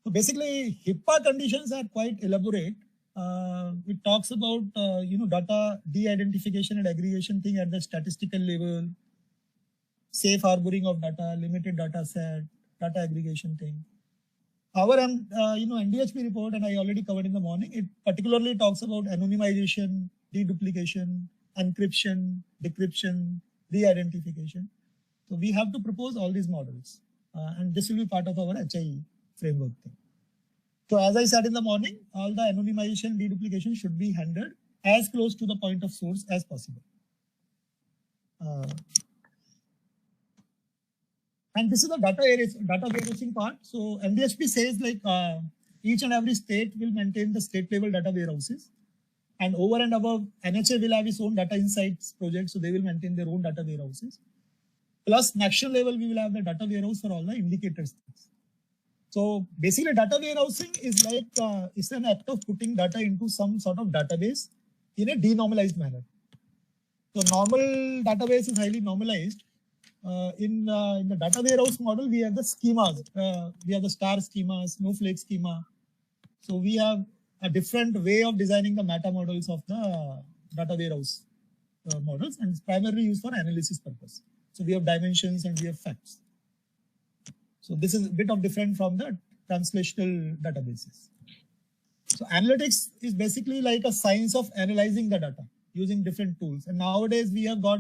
So basically, HIPAA conditions are quite elaborate. It talks about data de-identification and aggregation thing at the statistical level, safe harboring of data, limited data set, data aggregation thing. Our NDHP report, and I already covered in the morning, it particularly talks about anonymization, deduplication, encryption, decryption, de-identification. So we have to propose all these models, and this will be part of our HIE framework thing. So as I said in the morning, all the anonymization, deduplication should be handled as close to the point of source as possible. And this is the data warehousing part. So NDHP says like each and every state will maintain the state level data warehouses. And over and above, NHA will have its own data insights project. So they will maintain their own data warehouses. Plus national level, we will have the data warehouse for all the indicators. So basically data warehousing is like, it's an act of putting data into some sort of database in a denormalized manner. So normal database is highly normalized. In the data warehouse model, we have the schemas. We have the star schema, snowflake schema. So we have a different way of designing the meta models of the data warehouse models, and it's primarily used for analysis purpose. So we have dimensions and we have facts. So this is a bit of different from the translational databases. So analytics is basically like a science of analyzing the data using different tools. And nowadays we have got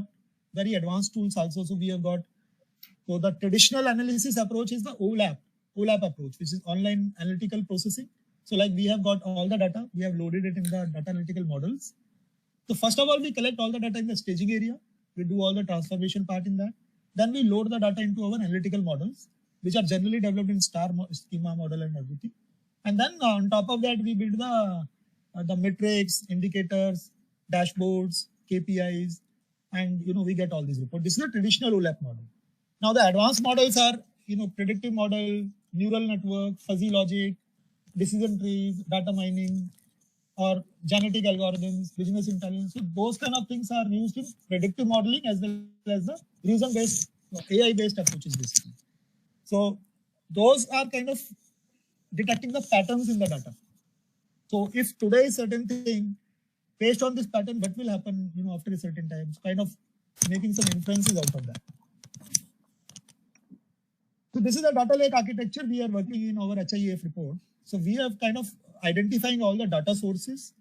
very advanced tools also. So we have got, so the traditional analysis approach is the OLAP approach, which is online analytical processing. So like we have got all the data, we have loaded it in the data analytical models. So first of all, we collect all the data in the staging area. We do all the transformation part in that. Then we load the data into our analytical models, which are generally developed in star schema model and everything. And then on top of that, we build the metrics, indicators, dashboards, KPIs, and we get all these reports. This is a traditional OLAP model. Now the advanced models are predictive model, neural network, fuzzy logic, decision trees, data mining, or genetic algorithms, business intelligence. So those kind of things are used in predictive modeling as well as the reason-based, AI-based approaches basically. So those are kind of detecting the patterns in the data. So if today is certain thing, based on this pattern, what will happen, after a certain time? So kind of making some inferences out of that. So this is a data lake architecture we are working in our HIEF report. So we have kind of identifying all the data sources.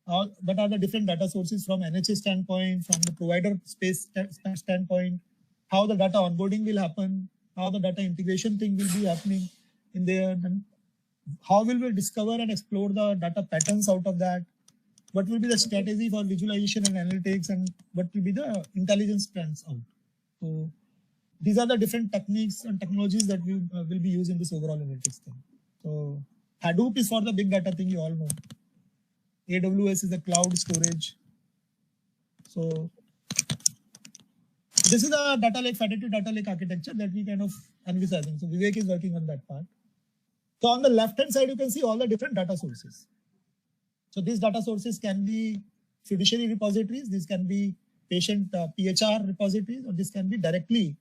What are the different data sources from NHA standpoint, from the provider space standpoint, how the data onboarding will happen, how the data integration thing will be happening in there, and how will we discover and explore the data patterns out of that, what will be the strategy for visualization and analytics, and what will be the intelligence trends out. So these are the different techniques and technologies that we will be used in this overall analytics thing. So Hadoop is for the big data thing, you all know. AWS is the cloud storage. So this is a data lake, federated data lake architecture that we kind of envisaging. So Vivek is working on that part. So on the left-hand side, you can see all the different data sources. So these data sources can be fiduciary repositories. These can be patient PHR repositories, or this can be directly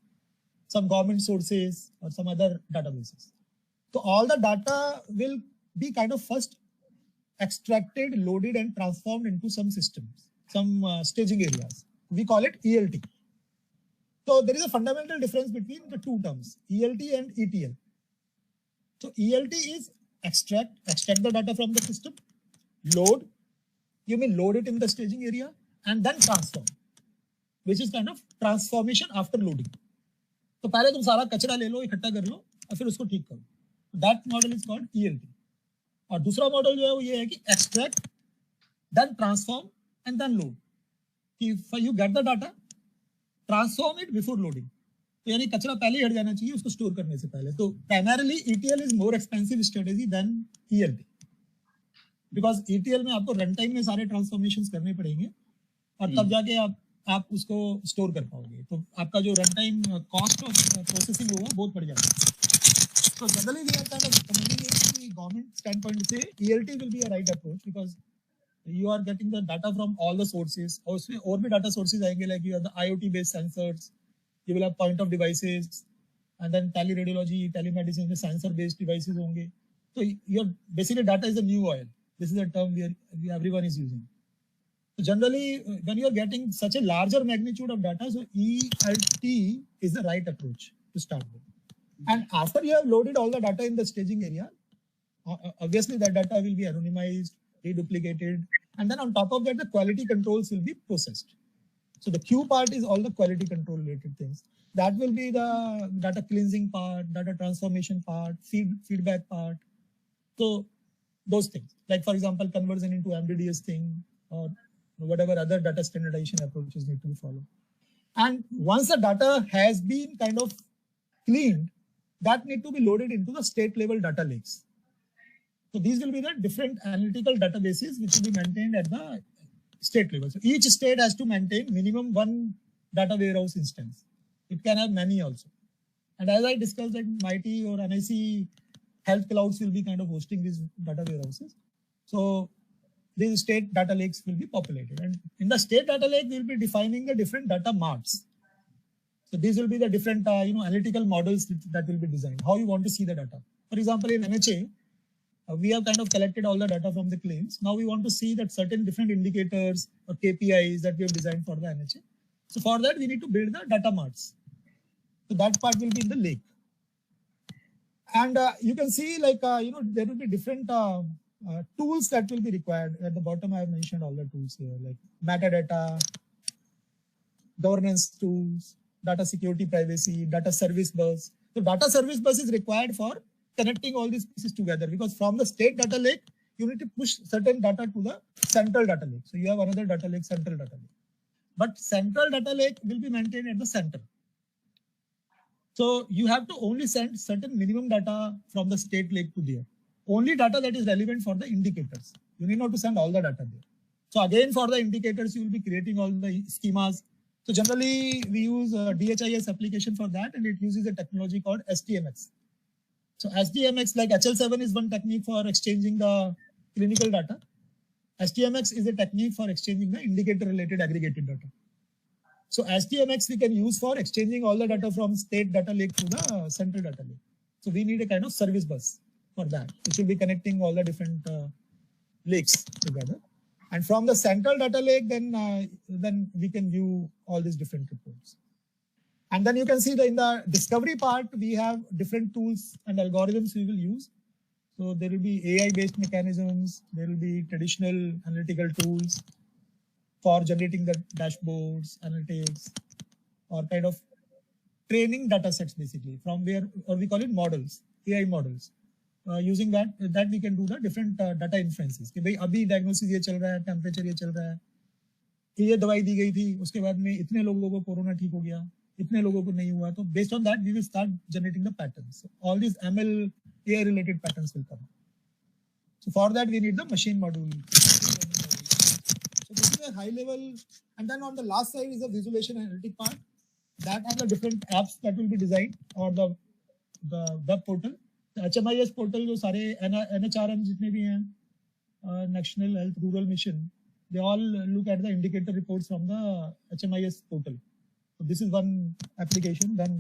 some government sources or some other databases. So all the data will be kind of first extracted, loaded, and transformed into some systems, some staging areas. We call it ELT. So there is a fundamental difference between the two terms, ELT and ETL. So ELT is extract the data from the system, load, you mean load it in the staging area, and then transform, which is kind of transformation after loading. तो पहले तुम सारा कचरा ले लो, इकट्ठा कर लो और फिर उसको ठीक करो. That model is called ELT. और दूसरा मॉडल जो है वो ये है कि extract, then transform and then load. If you get the data, transform it before loading. तो यानी कचरा पहले ही हट जाना चाहिए उसको स्टोर करने से पहले. तो primarily ETL is more expensive strategy than ELT. Because ETL में आपको रन टाइम में सारे ट्रांसफॉर्मेशंस करने पड़ेंगे और तब जाके आप उसको स्टोर कर पाओगे. तो आपका जो run time cost of processing होगा बहुत बढ़ जाएगा. So generally we are kind of recommending it from the government standpoint to say ELT will be a right approach because you are getting the data from all the sources. और भी data sources आएंगे, like you have the IoT based sensors, you will have point of devices, and then teleradiology, telemedicine, sensor-based devices होंगे. So your basically data is the new oil. This is a term everyone is using. So generally, when you are getting such a larger magnitude of data, so ELT is the right approach to start with. And after you have loaded all the data in the staging area, obviously that data will be anonymized, deduplicated, and then on top of that, the quality controls will be processed. So the Q part is all the quality control related things. That will be the data cleansing part, data transformation part, feedback part. So those things, like for example, conversion into MDDS thing or whatever other data standardization approaches need to be followed. And once the data has been kind of cleaned, that need to be loaded into the state level data lakes. So these will be the different analytical databases which will be maintained at the state level. So each state has to maintain minimum one data warehouse instance. It can have many also. And as I discussed, that MIT or NIC health clouds will be kind of hosting these data warehouses. So these state data lakes will be populated. And in the state data lake, we will be defining the different data marts. So these will be the different analytical models that will be designed, how you want to see the data. For example, in NHA, we have kind of collected all the data from the claims. Now we want to see that certain different indicators or KPIs that we have designed for the NHA. So for that, we need to build the data marts. So that part will be in the lake. And you can see like, there will be different tools that will be required. At the bottom, I have mentioned all the tools here, like metadata, governance tools, data security, privacy, data service bus. So data service bus is required for connecting all these pieces together, because from the state data lake, you need to push certain data to the central data lake. So you have another data lake, central data lake. But central data lake will be maintained at the center. So you have to only send certain minimum data from the state lake to there. Only data that is relevant for the indicators. You need not to send all the data there. So again, for the indicators, you will be creating all the schemas. So generally, we use a DHIS application for that, and it uses a technology called STMX. So STMX, like HL7 is one technique for exchanging the clinical data. STMX is a technique for exchanging the indicator-related aggregated data. So STMX we can use for exchanging all the data from state data lake to the central data lake. So we need a kind of service bus for that, which will be connecting all the different lakes together. And from the central data lake, then we can view all these different reports. And then you can see that in the discovery part, we have different tools and algorithms we will use. So there will be AI-based mechanisms. There will be traditional analytical tools for generating the dashboards, analytics, or kind of training data sets basically, from where, or we call it models, AI models. Using that we can do the different data inferences. कि भाई अभी diagnosis ये चल रहा है, temperature ये चल रहा है, ये दवाई दी गई थी, उसके बाद में इतने लोगों को कोरोना ठीक हो गया, इतने लोगों को नहीं हुआ. तो based on that, we will start generating the patterns. So all these ML AI related patterns will come. So for that, we need the machine module. So this is a high level. And then on the last side is the visualization analytic part. That are the different apps that will be designed, or the web portal. The HMIS portal जो सारे NHRM जितने भी हैं, National Health Rural Mission, they all look at the indicator reports from the HMIS portal. So this is one application. Then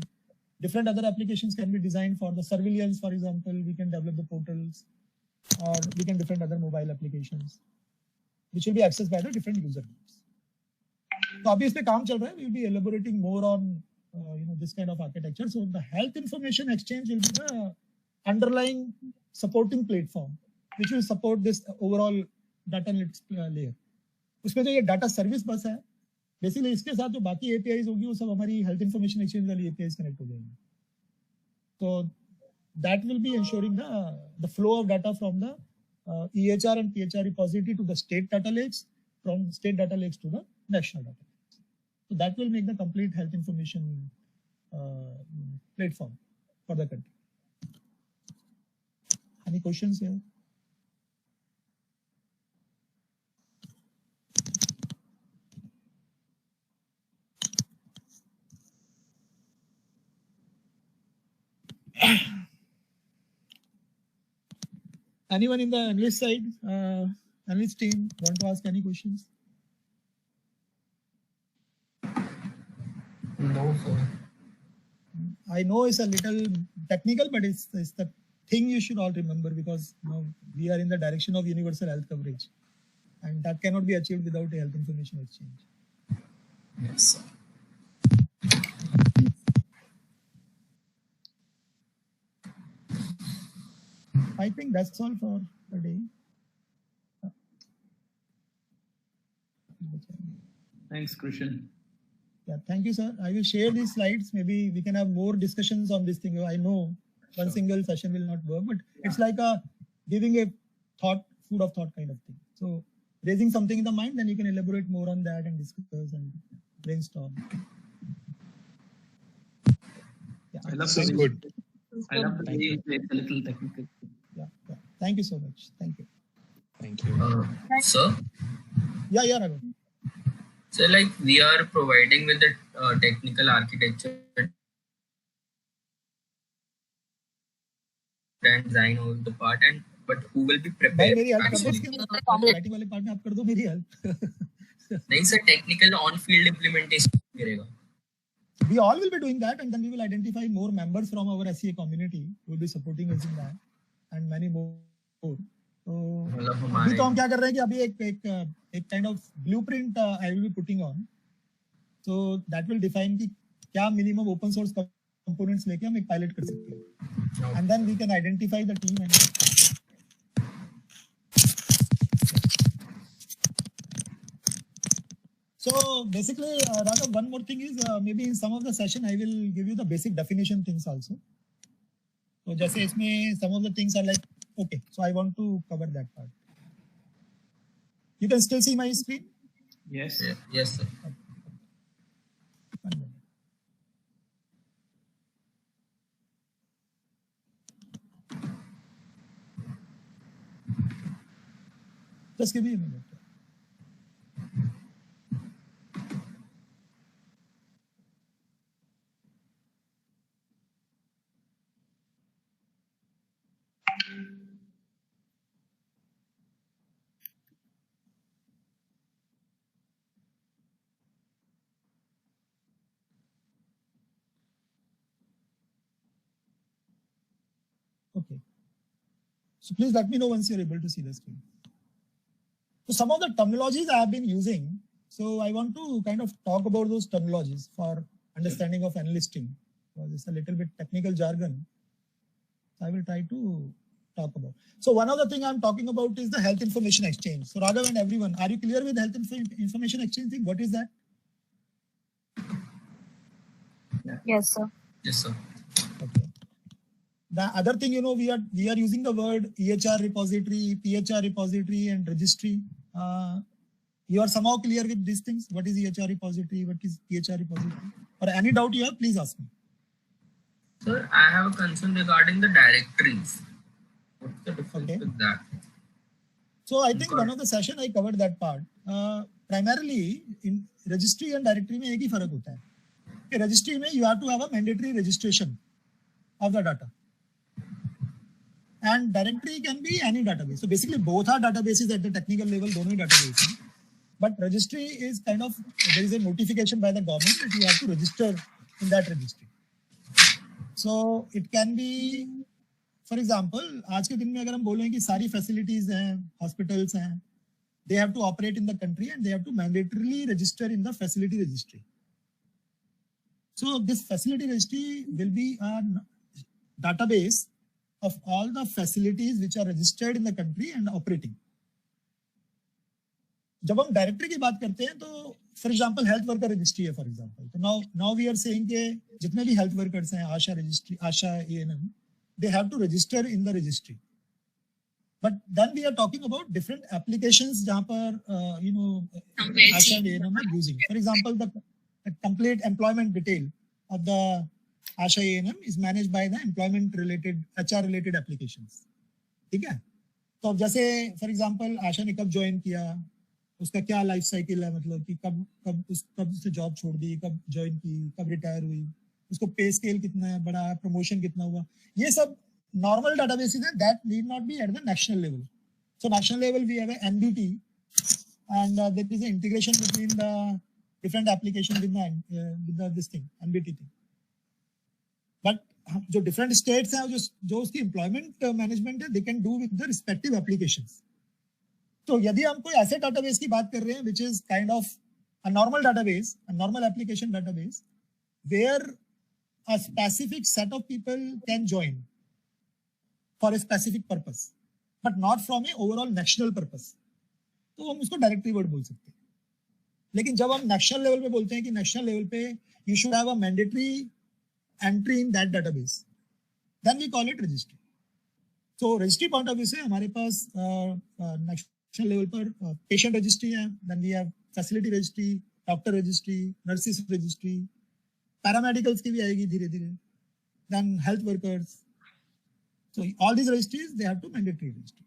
different other applications can be designed for the surveillance. For example, we can develop the portals, or we can different other mobile applications, which will be accessed by the different user groups. So अभी इस पे काम चल रहा है. We will be elaborating more on this kind of architecture. So the health information exchange will be the underlying supporting platform, which will support this overall data analytics layer. उसमें जो ये data service bus है, basically इसके साथ जो बाकी APIs होगी वो सब हमारी health information exchange वाली APIs connect हो जाएंगी. So that will be ensuring the flow of data from the EHR and PHR repository to the state data lakes, from state data lakes to the national data lakes. So that will make the complete health information platform for the country. Any questions here? Anyone in the analyst side, analyst team, want to ask any questions? No, sir. I know it's a little technical, but it's the thing you should all remember, because we are in the direction of universal health coverage, and that cannot be achieved without a health information exchange. Yes, sir. I think that's all for the day. Thanks, Krishan. Yeah, thank you, sir. I will share these slides. Maybe we can have more discussions on this thing. I know one single session will not work, but it's like giving a food of thought kind of thing. So raising something in the mind, then you can elaborate more on that and discuss and brainstorm. Yeah, I love This is the way good. I love the way you say it's a little technical. yeah. Thank you so much. Thank you. Thank you. Sir, Yeah, Raghu. so like we are providing with the technical architecture and design of the part, and but who will be भाई prepared मेरी help कर दो actually? इसके अंदर writing वाले part में आप कर दो मेरी हेल्प नहीं sir, technical on field implementation करेगा. We all will be doing that, and then we will identify more members from our SCA community who will be supporting us in that, and many more. So अभी तो हम क्या कर रहे हैं कि अभी एक kind of blueprint I will be putting on. So that will define कि क्या minimum open source components लेके हम एक pilot कर सकते हैं, and then we can identify the team and. So basically, Raghav, one more thing is maybe in some of the session I will give you the basic definition things also. So जैसे इसमें some of the things are like, okay, so I want to cover that part. You can still see my screen? Yes. Yes sir. One minute. Just give me a minute. Okay. So please let me know once you're able to see the screen. So some of the terminologies I have been using, so I want to kind of talk about those terminologies for understanding of analysting, because it's a little bit technical jargon. I will try to talk about. So one of the thing I'm talking about is the health information exchange. So Raghav and everyone, are you clear with health information exchange thing? What is that? Yes, sir. Yes sir. Okay. The other thing, we are using the word EHR repository, PHR repository, and registry. You are somehow clear with these things? What is EHR repository? What is PHR repository? Or any doubt you have, please ask me. Sir, I have a concern regarding the directories. What's the difference with that? So I think one of the session I covered that part. Primarily in registry and directory में एक ही फर्क होता है. कि registry में you have to have a mandatory registration of the data. And directory can be any database. So basically both are databases at the technical level, दोनों ही database हैं. But registry is kind of, there is a notification by the government that you have to register in that registry. So it can be, for example, आज के दिन में अगर हम बोलें कि सारी facilities हैं, hospitals हैं, they have to operate in the country and they have to mandatorily register in the facility registry. So this facility registry will be a database of all the facilities which are registered in the country and operating. जब हम directory की बात करते हैं तो for example health worker registry है for example, तो now we are saying कि जितने भी हेल्थ वर्कर्स हैं, ASHA registry, ASHA ANM, they have to register in the registry. But then we are talking about different applications जहां पर ASHA and ANM are using. For example the complete employment detail of the ASHA ANM is managed by the employment related HR related applications. ठीक है, तो जैसे for example आशा ने कब join किया, उसका क्या लाइफ साइकिल है, मतलब कि कब उसने जॉब छोड़ दी, कब ज्वाइन की, कब रिटायर हुई, उसको पे स्केल कितना है, बड़ा है, प्रमोशन कितना हुआ, ये सब नॉर्मल डाटाबेसेस हैं that need not be at the national level. So national level we have a NBT and there is an integration between the different applications with the this thing, NBT thing. But जो different states हैं, जो उसकी employment management है, they can do with the respective applications. तो यदि हम कोई ऐसे डाटाबेस की बात कर रहे हैं which is kind of a normal database, a normal application database, where a specific set of people can join for a specific purpose, but not from a overall national purpose, तो हम उसको directory word बोल सकते हैं. लेकिन जब हम national level पे बोलते हैं कि नेशनल लेवल पे you should have a mandatory entry in that database, then we call it registry. तो रजिस्ट्री पॉइंट ऑफ व्यू से हमारे पास नेशनल लेवल पर पेशेंट रजिस्ट्री है, then we have facility registry, doctor registry, nurses registry, paramedicals की भी आएगी धीरे धीरे, then health workers. So all these registries, they have to mandatory registry.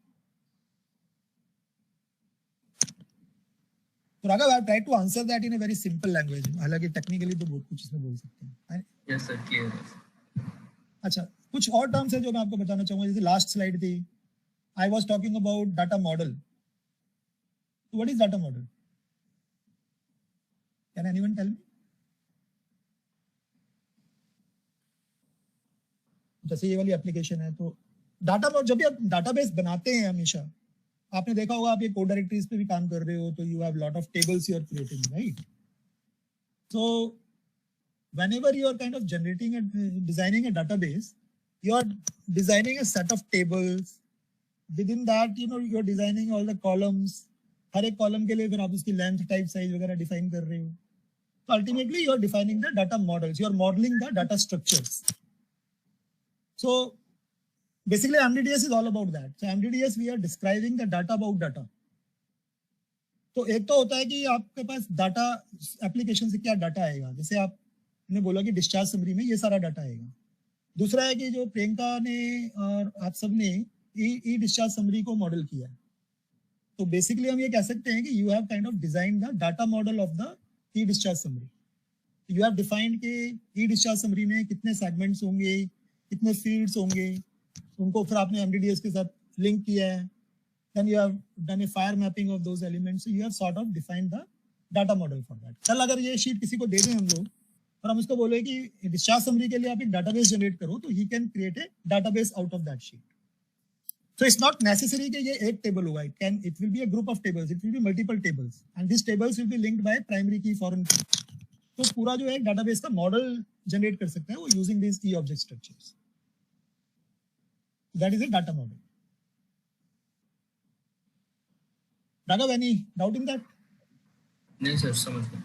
So Raghav, I have tried to answer that in a very simple language. हालांकि technically तो बहुत कुछ इसमें बोल सकते हैं. Yes sir, clear. अच्छा, कुछ और टर्म्स है जो मैं आपको बताना चाहूंगा. जैसे लास्ट स्लाइड थी, I was talking about data model. So what is data model? Can anyone tell me? जैसे ये वाली एप्लीकेशन है, तो डाटा, जब भी आप डाटाबेस बनाते हैं, हमेशा आपने देखा होगा, आप ये कोड डायरेक्टरीज पे भी काम कर रहे हो, तो you have lot of tables you are creating, right? So whenever you are kind of generating and designing a database, you are designing a set of tables. Within that, you are designing all the columns. हर एक column के लिए फिर आप उसकी length, type, size वगैरह define कर रहे हो. So ultimately, you are defining the data models. You are modeling the data structures. So basically MDDS is all about that. So MDDS, we are describing the data about data. तो एक तो होता है कि आपके पास डाटा एप्लीकेशन से क्या data आएगा, जैसे आपने बोला कि डिस्चार्ज समरी में ये सारा डाटा आएगा. दूसरा है कि जो प्रियंका ने और आप सब ने ई डिस्चार्ज समरी को मॉडल किया है. तो बेसिकली हम ये कह सकते हैं कि you have kind of design the data model of the E discharge summary. You have defined कि ई डिस्चार्ज समरी में कितने सेगमेंट्स होंगे, कितने फील्ड्स होंगे, उनको फिर आपने एमडीडीएस के साथ लिंक किया है. Then you have done a fire mapping of those elements. So you have sort of defined the data model for that. कल अगर ये शीट किसी को दे दें हम लोग और हम उसको बोले कि डिस्चार्ज समरी के लिए आप एक डाटाबेस जनरेट करो, तो he can create a database out of that sheet. So it's not necessary कि ये एक टेबल होगा. It will be a group of tables. It will be multiple tables, and these tables will be linked by primary key, foreign key. तो पूरा जो है database का model generate कर सकते हैं वो using these key object structures. That is a data model. Raghav, any doubt in that? नहीं सर, समझ गया.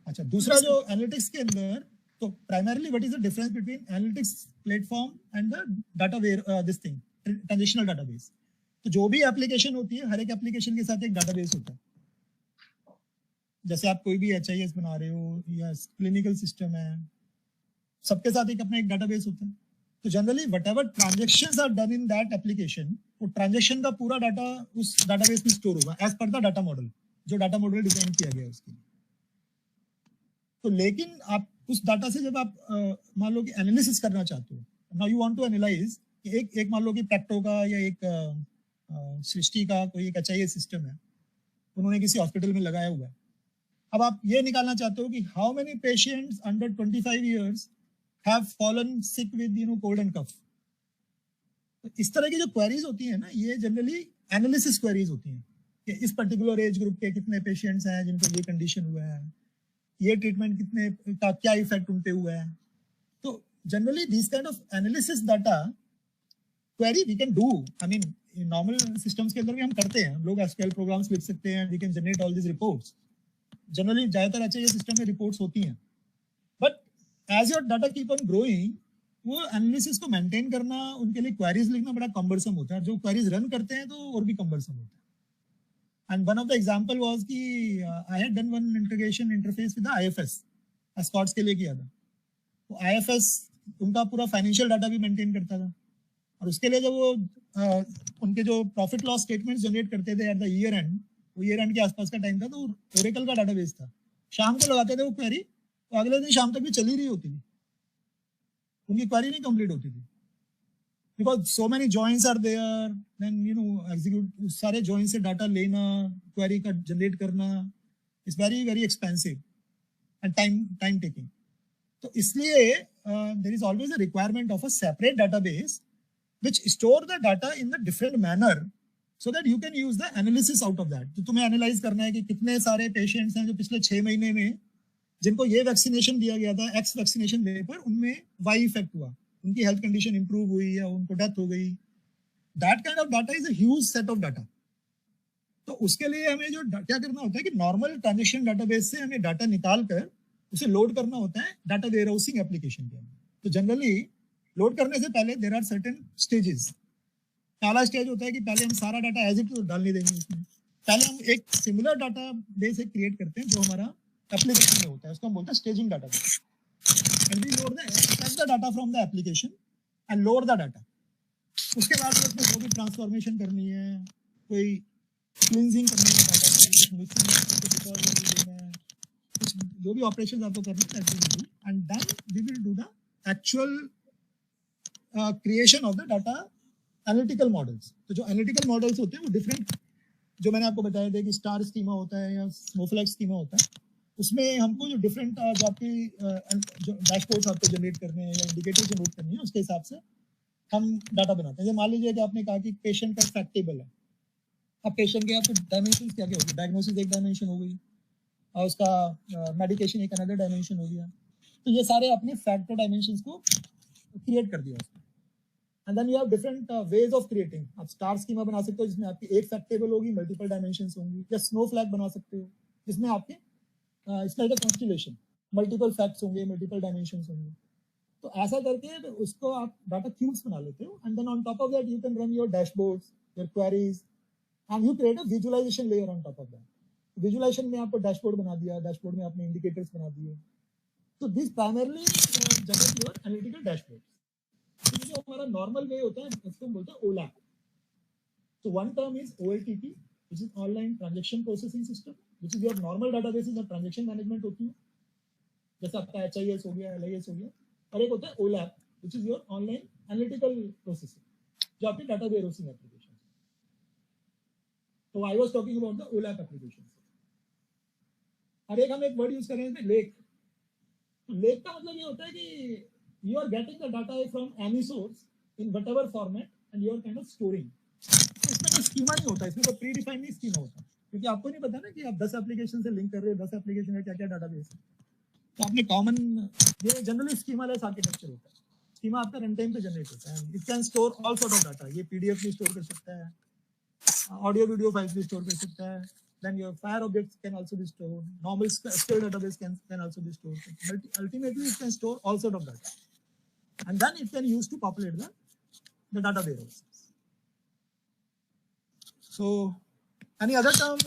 अच्छा, दूसरा जो एनालिटिक्स के अंदर, तो primarily what is the difference between analytics platform and the data this thing transitional database. तो जो भी एप्लीकेशन होती है, हर एक एप्लीकेशन के साथ एक डाटाबेस होता है. जैसे आप कोई भी HIS बना रहे हो या क्लिनिकल सिस्टम है, सबके साथ एक अपना एक डाटाबेस होता है. तो generally whatever transactions are done in that application, वो ट्रांजैक्शन का पूरा डाटा उस डाटाबेस में स्टोर होगा as per the data model, जो डाटा मॉडल डिजाइन किया गया है उसके लिए. तो लेकिन आप उस डाटा से जब आप मान लो कि एनालिसिस करना चाहते हो, now you want to analyse, एक मान लो कि प्रैक्टो का या एक सृष्टि का कोई एक HIS सिस्टम है, उन्होंने किसी हॉस्पिटल में लगाया हुआ है. अब आप ये निकालना चाहते हो कि how many patients under 25 years have fallen sick with cold and cough. तो इस तरह की जो क्वेरीज होती है ना, ये जनरली एनालिसिस क्वेरीज होती हैं कि इस पर्टिकुलर एज ग्रुप के कितने पेशेंट्स हैं जिनको ये कंडीशन हुआ है, ये ट्रीटमेंट कितने का क्या इफेक्ट उन पे हुआ है. तो generally this kind of analysis data query we can do. I mean normal systems के अंदर भी हम करते हैं, हम लोग SQL प्रोग्राम्स लिख सकते हैं, we can generate all this reports. Generally ज्यादातर HIS सिस्टम में रिपोर्ट्स होती हैं, but as your data keep on growing, वो एनालिसिस को मेंटेन करना, उनके लिए क्वेरीज लिखना बड़ा कम्बरसम होता है. जो क्वेरीज रन करते हैं तो और भी कम्बरसम होता है. And one of the example was कि I had done one integration interface with the IFS, Escorts के लिए किया था. तो IFS उनका पूरा फाइनेंशियल डाटा भी मेंटेन करता था, और उसके लिए जब वो उनके जो प्रॉफिट लॉस स्टेटमेंट्स जनरेट करते थे एट द ईयर एंड, वो ईयर एंड के आसपास का टाइम था, तो ओरेकल का डाटाबेस था. शाम को लगाते थे वो क्वेरी, तो अगले दिन शाम तक भी चली रही होती थी, उनकी क्वेरी नहीं कंप्लीट होती थी, because so many joints are there. Then execute सारे जॉइंट से डाटा लेना, क्वेरी का जनरेट करना is very very expensive and time taking. तो इसलिए there is always a requirement of a separate database which store the data in the different manner so that you can use the analysis out of that. तो तुम्हें analyse करना है कि कितने सारे patients हैं जो पिछले 6 महीने में जिनको ये वैक्सीनेशन दिया गया था, एक्स वैक्सीनेशन देने पर उनमें वाई इफेक्ट हुआ, उनकी हेल्थ कंडीशन इंप्रूव हुई या उनको डेथ हो गई. That kind of data is a huge set of data. तो उसके लिए हमें जो क्या करना होता है कि नॉर्मल ट्रांजेक्शन डाटाबेस से हमें डाटा निकाल कर उसे लोड करना होता है डाटा वेयरहाउसिंग एप्लीकेशन के अंदर. तो जनरली लोड करने से पहले देयर आर सर्टेन स्टेजेस. पहला स्टेज होता है कि पहले हम सारा डाटा एज इट इज डाल नहीं देंगे उसमें. पहले हम एक सिमिलर डाटा बेस क्रिएट करते हैं जो हमारा एप्लीकेशन में होता है, उसको हम बोलते हैं staging database. And we load the data from the application and load the data. उसके बाद उसमें जो भी ट्रांसफॉर्मेशन करनी है, कोई क्लींजिंग करनी है डाटा की, जो भी ऑपरेशन आपको करना है, and then we will do the actual creation of the data analytical models. तो जो एनालिटिकल मॉडल्स होते हैं वो डिफरेंट, जो मैंने आपको बताया था कि स्टार स्कीमा होता है या स्नोफ्लेक स्कीमा होता है, उसमें हमको जो डिफरेंट जो आपकी जो डैशबोर्ड्स आपको जनरेट करने हैं या इंडिकेटर जनरेट करनी है उसके हिसाब से हम डाटा बनाते हैं. जैसे मान लीजिए कि आपने कहा कि पेशेंट का फैक्ट टेबल है. अब पेशेंट के आपको डायमेंशन क्या क्या होगी, डायग्नोसिस एक डायमेंशन हो गई और उसका मेडिकेशन एक अनदर डायमेंशन हो गया. तो ये सारे अपने फैक्टर डायमेंशंस को क्रिएट कर दिया उसमें. And then you have different ways of creating. आप स्टार स्कीमा बना सकते हो जिसमें आपकी एक फैक्ट टेबल होगी, मल्टीपल डायमेंशंस होंगी, या स्नोफ्लैक बना सकते हो जिसमें आपके it's like a constellation, multiple facts होंगे, मल्टीपल डायमेंशंस होंगे. तो ऐसा करके उसको आप डाटा क्यूब्स बना लेते हो. And then on top of that you can run your dashboards, your queries, and you create a visualisation layer on top of that. Visualisation में आपको डैशबोर्ड बना दिया, डैशबोर्ड में आपने इंडिकेटर्स बना दिए. तो this primarily generate your analytical dashboard. तो जो हमारा नॉर्मल वे होता है उसको हम बोलते हैं OLAP. तो one term is OLTP, which is online transaction processing system, which is your normal databases और ट्रांजैक्शन मैनेजमेंट होती है, जैसे आपका HIS हो गया, LIS हो गया. और एक होता है OLAP, which is your online analytical processing, जो आपकी डाटा वेयरहाउसिंग एप्लीकेशन. तो I was talking about the OLAP application. और एक वर्ड यूज कर रहे हैं लेक. लेक का मतलब ये होता है कि you are getting the data from any source in whatever format and you are kind of storing. इसमें कोई स्कीमा नहीं होता, इसमें कोई प्री डिफाइंड नहीं स्कीमा होता, क्योंकि आपको नहीं पता ना कि आप 10 एप्लीकेशन से लिंक कर रहे हो, 10 एप्लीकेशन में क्या क्या डाटाबेस है. तो आपने कॉमन, ये जनरली स्कीमा लेस आर्किटेक्चर होता है. स्कीमा आपका रन टाइम पे जनरेट होता है. It can store all sort of data. ये PDF भी स्टोर कर सकता है, ऑडियो वीडियो फाइल्स भी स्टोर कर सकता है. Then your FAIR objects can also be stored. Normal SQL database can also be stored. Ultimately, it can store all sort of data, and then it can use to populate the data warehouses. So, any other term,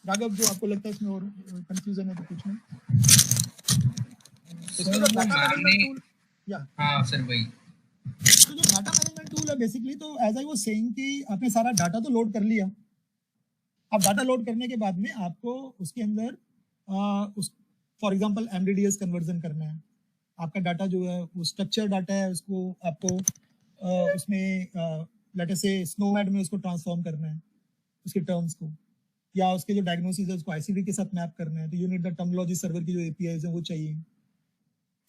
Raghav, जो आपको लगता है इसमें और confusion है तो पूछना. हाँ सर भाई. तो जो डाटा मैनेजमेंट टूल है बेसिकली, तो एज आई वाज सेइंग कि आपने सारा डाटा तो लोड कर लिया. अब डाटा लोड करने के बाद में आपको उसके अंदर फॉर एग्जांपल MDDS कन्वर्जन करना है. आपका डाटा जो है वो स्ट्रक्चर डाटा है, उसको आपको उसमें लेट अस से स्नोमैड में उसको ट्रांसफॉर्म करना है, उसके टर्म्स को, या उसके जो डायग्नोसिस है उसको ICD के साथ मैप करना है. तो यूनिट द टर्मिनोलॉजी सर्वर की जो APIs हैं वो चाहिए.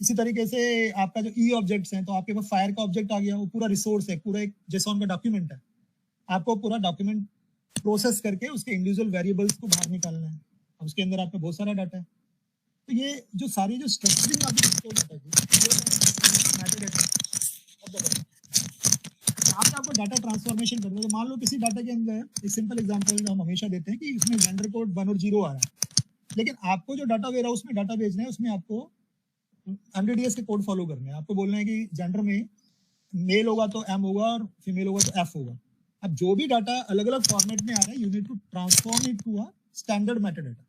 इसी तरीके से आपका जो E ऑब्जेक्ट्स हैं, तो आपके पास फायर का ऑब्जेक्ट आ गया, वो पूरा रिसोर्स है, पूरा एक JSON का डॉक्यूमेंट है. आपको पूरा डॉक्यूमेंट प्रोसेस करके उसके इंडिविजुअल वेरिएबल्स को बाहर निकालना है. अब उसके अंदर आपका बहुत सारा डाटा है. तो ये जो सारी जो स्ट्रक्चरिंग आपकी डाटा की आपको डाटा ट्रांसफॉर्मेशन करना है. तो मान लो किसी डाटा के अंदर एक सिंपल एग्जांपल हम हमेशा देते हैं कि इसमें जेंडर कोड 1 और 0 आ रहा है, लेकिन आपको जो डाटा वेयरहाउस में डाटा भेजना है उसमें आपको MDDS के कोड फॉलो करने हैं. आपको बोलना है कि जेंडर में मेल होगा तो M होगा और फीमेल होगा तो F होगा. अब जो भी डाटा अलग अलग फॉर्मेट में आ रहा है, you need to transform it to a standard metadata,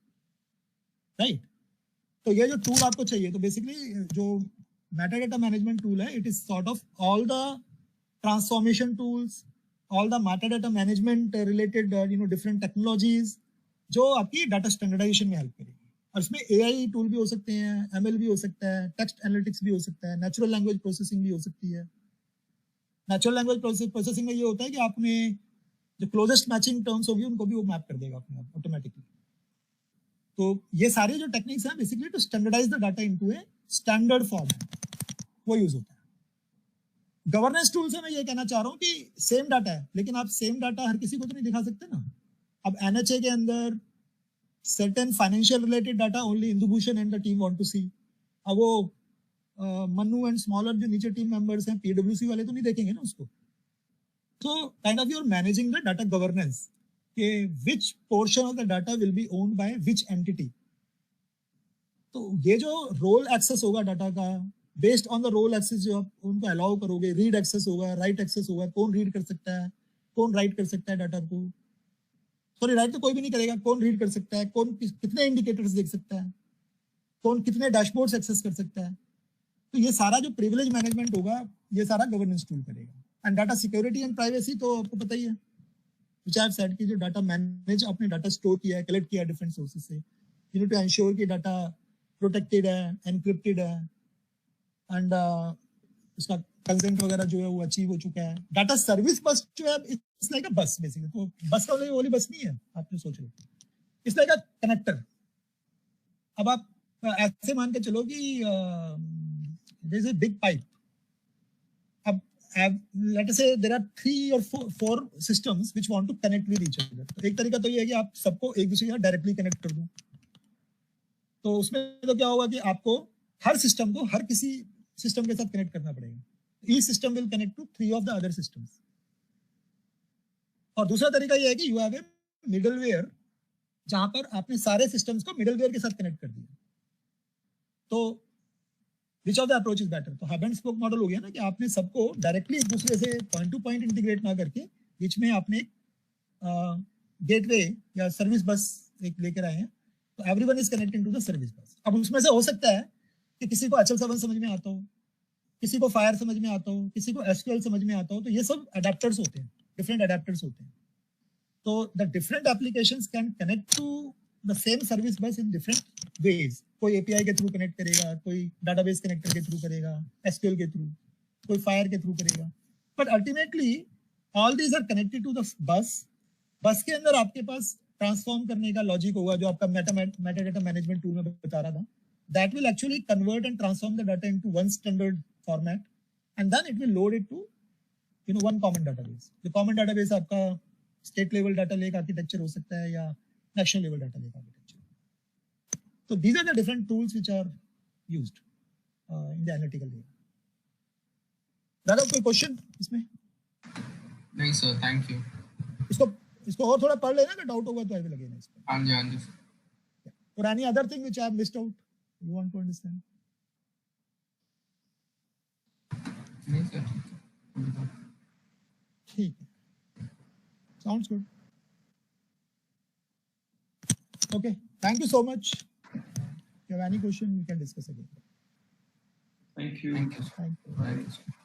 right. तो ये जो टूल आपको चाहिए, तो बेसिकली जो मेटाडाटा मैनेजमेंट टूल है, it is sort of all the transformation tools, all the metadata management related different technologies जो आपकी डाटा स्टैंडर्डाइजेशन में हेल्प करेगी. और इसमें AI टूल भी हो सकते हैं, ML भी हो सकता है, टेक्स्ट एनालिटिक्स भी हो सकता है, नेचुरल लैंग्वेज प्रोसेसिंग भी हो सकती है. नेचुरल लैंग्वेज प्रोसेसिंग में ये होता है कि आपने जो क्लोजेस्ट मैचिंग टर्म्स होगी उनको भी वो मैप कर देगा अपने आप ऑटोमेटिकली. तो ये सारे जो टेक्निक्स हैं basically to standardise the data into a standard format. वो यूज होता है। गवर्नेंस टूल से मैं ये कहना चाह रहा हूँ कि सेम डाटा है, लेकिन आप सेम डाटा हर किसी को तो नहीं दिखा सकते ना। अब NHA के अंदर certain financial related data only Indubhushan and the team want to see. अब वो मन्नू एंड स्मॉलर जो नीचे टीम मेंबर्स हैं PwC वाले तो नहीं देखेंगे ना उसको। So kind of you're managing the data governance कि which portion of the data will be owned by which entity. तो ये जो रोल एक्सेस होगा डाटा का, based on the role access जो आप उनको अलाउ करोगे, रीड एक्सेस होगा, राइट एक्सेस होगा, कौन रीड कर सकता है, कौन राइट कर सकता है डाटा को, सॉरी राइट तो कोई भी नहीं करेगा, कौन रीड कर सकता है, कौन कितने इंडिकेटर्स देख सकता है, कौन कितने डैशबोर्ड्स एक्सेस कर सकता है। तो ये सारा जो प्रिविलेज मैनेजमेंट होगा ये सारा गवर्नेंस टूल करेगा। And data security and privacy तो आपको पता ही है, व्हिच आई हैव सेड कि जो डाटा मैनेज आपने डाटा स्टोर किया है, कलेक्ट किया है डिफरेंट सोर्सेज से, यू नीड टू एंश्योर कि डाटा प्रोटेक्टेड है, एनक्रिप्टेड है, एंड उसका कंसेंट वगैरह जो है वो अचीव हो चुका है। डाटा सर्विस बस जो है इट्स लाइक अ बस बेसिकली, तो बस का वाली बस नहीं है, आपने सोच लो इट्स लाइक अ कनेक्टर। अब आप ऐसे मान के चलो कि there is a big pipe. अब let us say there are 3 or 4 systems which want to connect with each other। तो एक तरीका तो ये है कि आप सबको एक दूसरे के साथ डायरेक्टली कनेक्ट कर दो। तो उसमें तो क्या होगा कि आपको हर सिस्टम को हर किसी सिस्टम के साथ कनेक्ट करना पड़ेगा। Each system will connect to 3 of the other systems। और दूसरा तरीका ये है कि यू हैव ए मिडलवेयर जहां पर आपने सारे सिस्टम्स को मिडलवेयर के साथ कनेक्ट कर दिया। तो which of the approach is better? तो हब एंड स्पोक मॉडल हो गया ना कि आपने सबको डायरेक्टली एक दूसरे से पॉइंट टू पॉइंट इंटीग्रेट ना करके बीच में आपने गेटवे या सर्विस बस एक लेकर आए हैं। तो everyone is connecting to the service bus. अब उसमें से हो सकता है कि किसी को HL7 समझ में आता हो, किसी को फायर समझ में आता हो, किसी को SQL समझ में आता हो। तो ये सब अडेप्टर्स होते हैं, डिफरेंट अडेप्टर्स होते हैं। तो the different applications can connect to the same service bus in different ways. कोई API के थ्रू कनेक्ट करेगा, कोई डाटाबेस कनेक्टर के थ्रू करेगा, SQL के थ्रू, कोई फायर के थ्रू करेगा। But ultimately all these are connected to the bus. Bus के अंदर आपके पास ट्रांसफॉर्म करने का लॉजिक होगा जो आपका मेटाडाटा मैनेजमेंट टूल में बता रहा था। That will actually convert and transform the data into one standard format, and then it will load it to one common database. The common database आपका state level data lake architecture हो सकता है या national level data lake architecture. So these are the different tools which are used in the analytical layer. दादा कोई question इसमें? नहीं sir, thank you. इसको और थोड़ा पढ़ लेना, अगर डाउट होगा तो आई विल अगेन एक्सप्लेन। हाँ जी सर। और any other thing which I have missed out you want to understand? नहीं सर, ठीक है, sounds good. Okay, thank you so much. If you have any question, we can discuss again. Thank you. Thank you. Thank you. Thank you.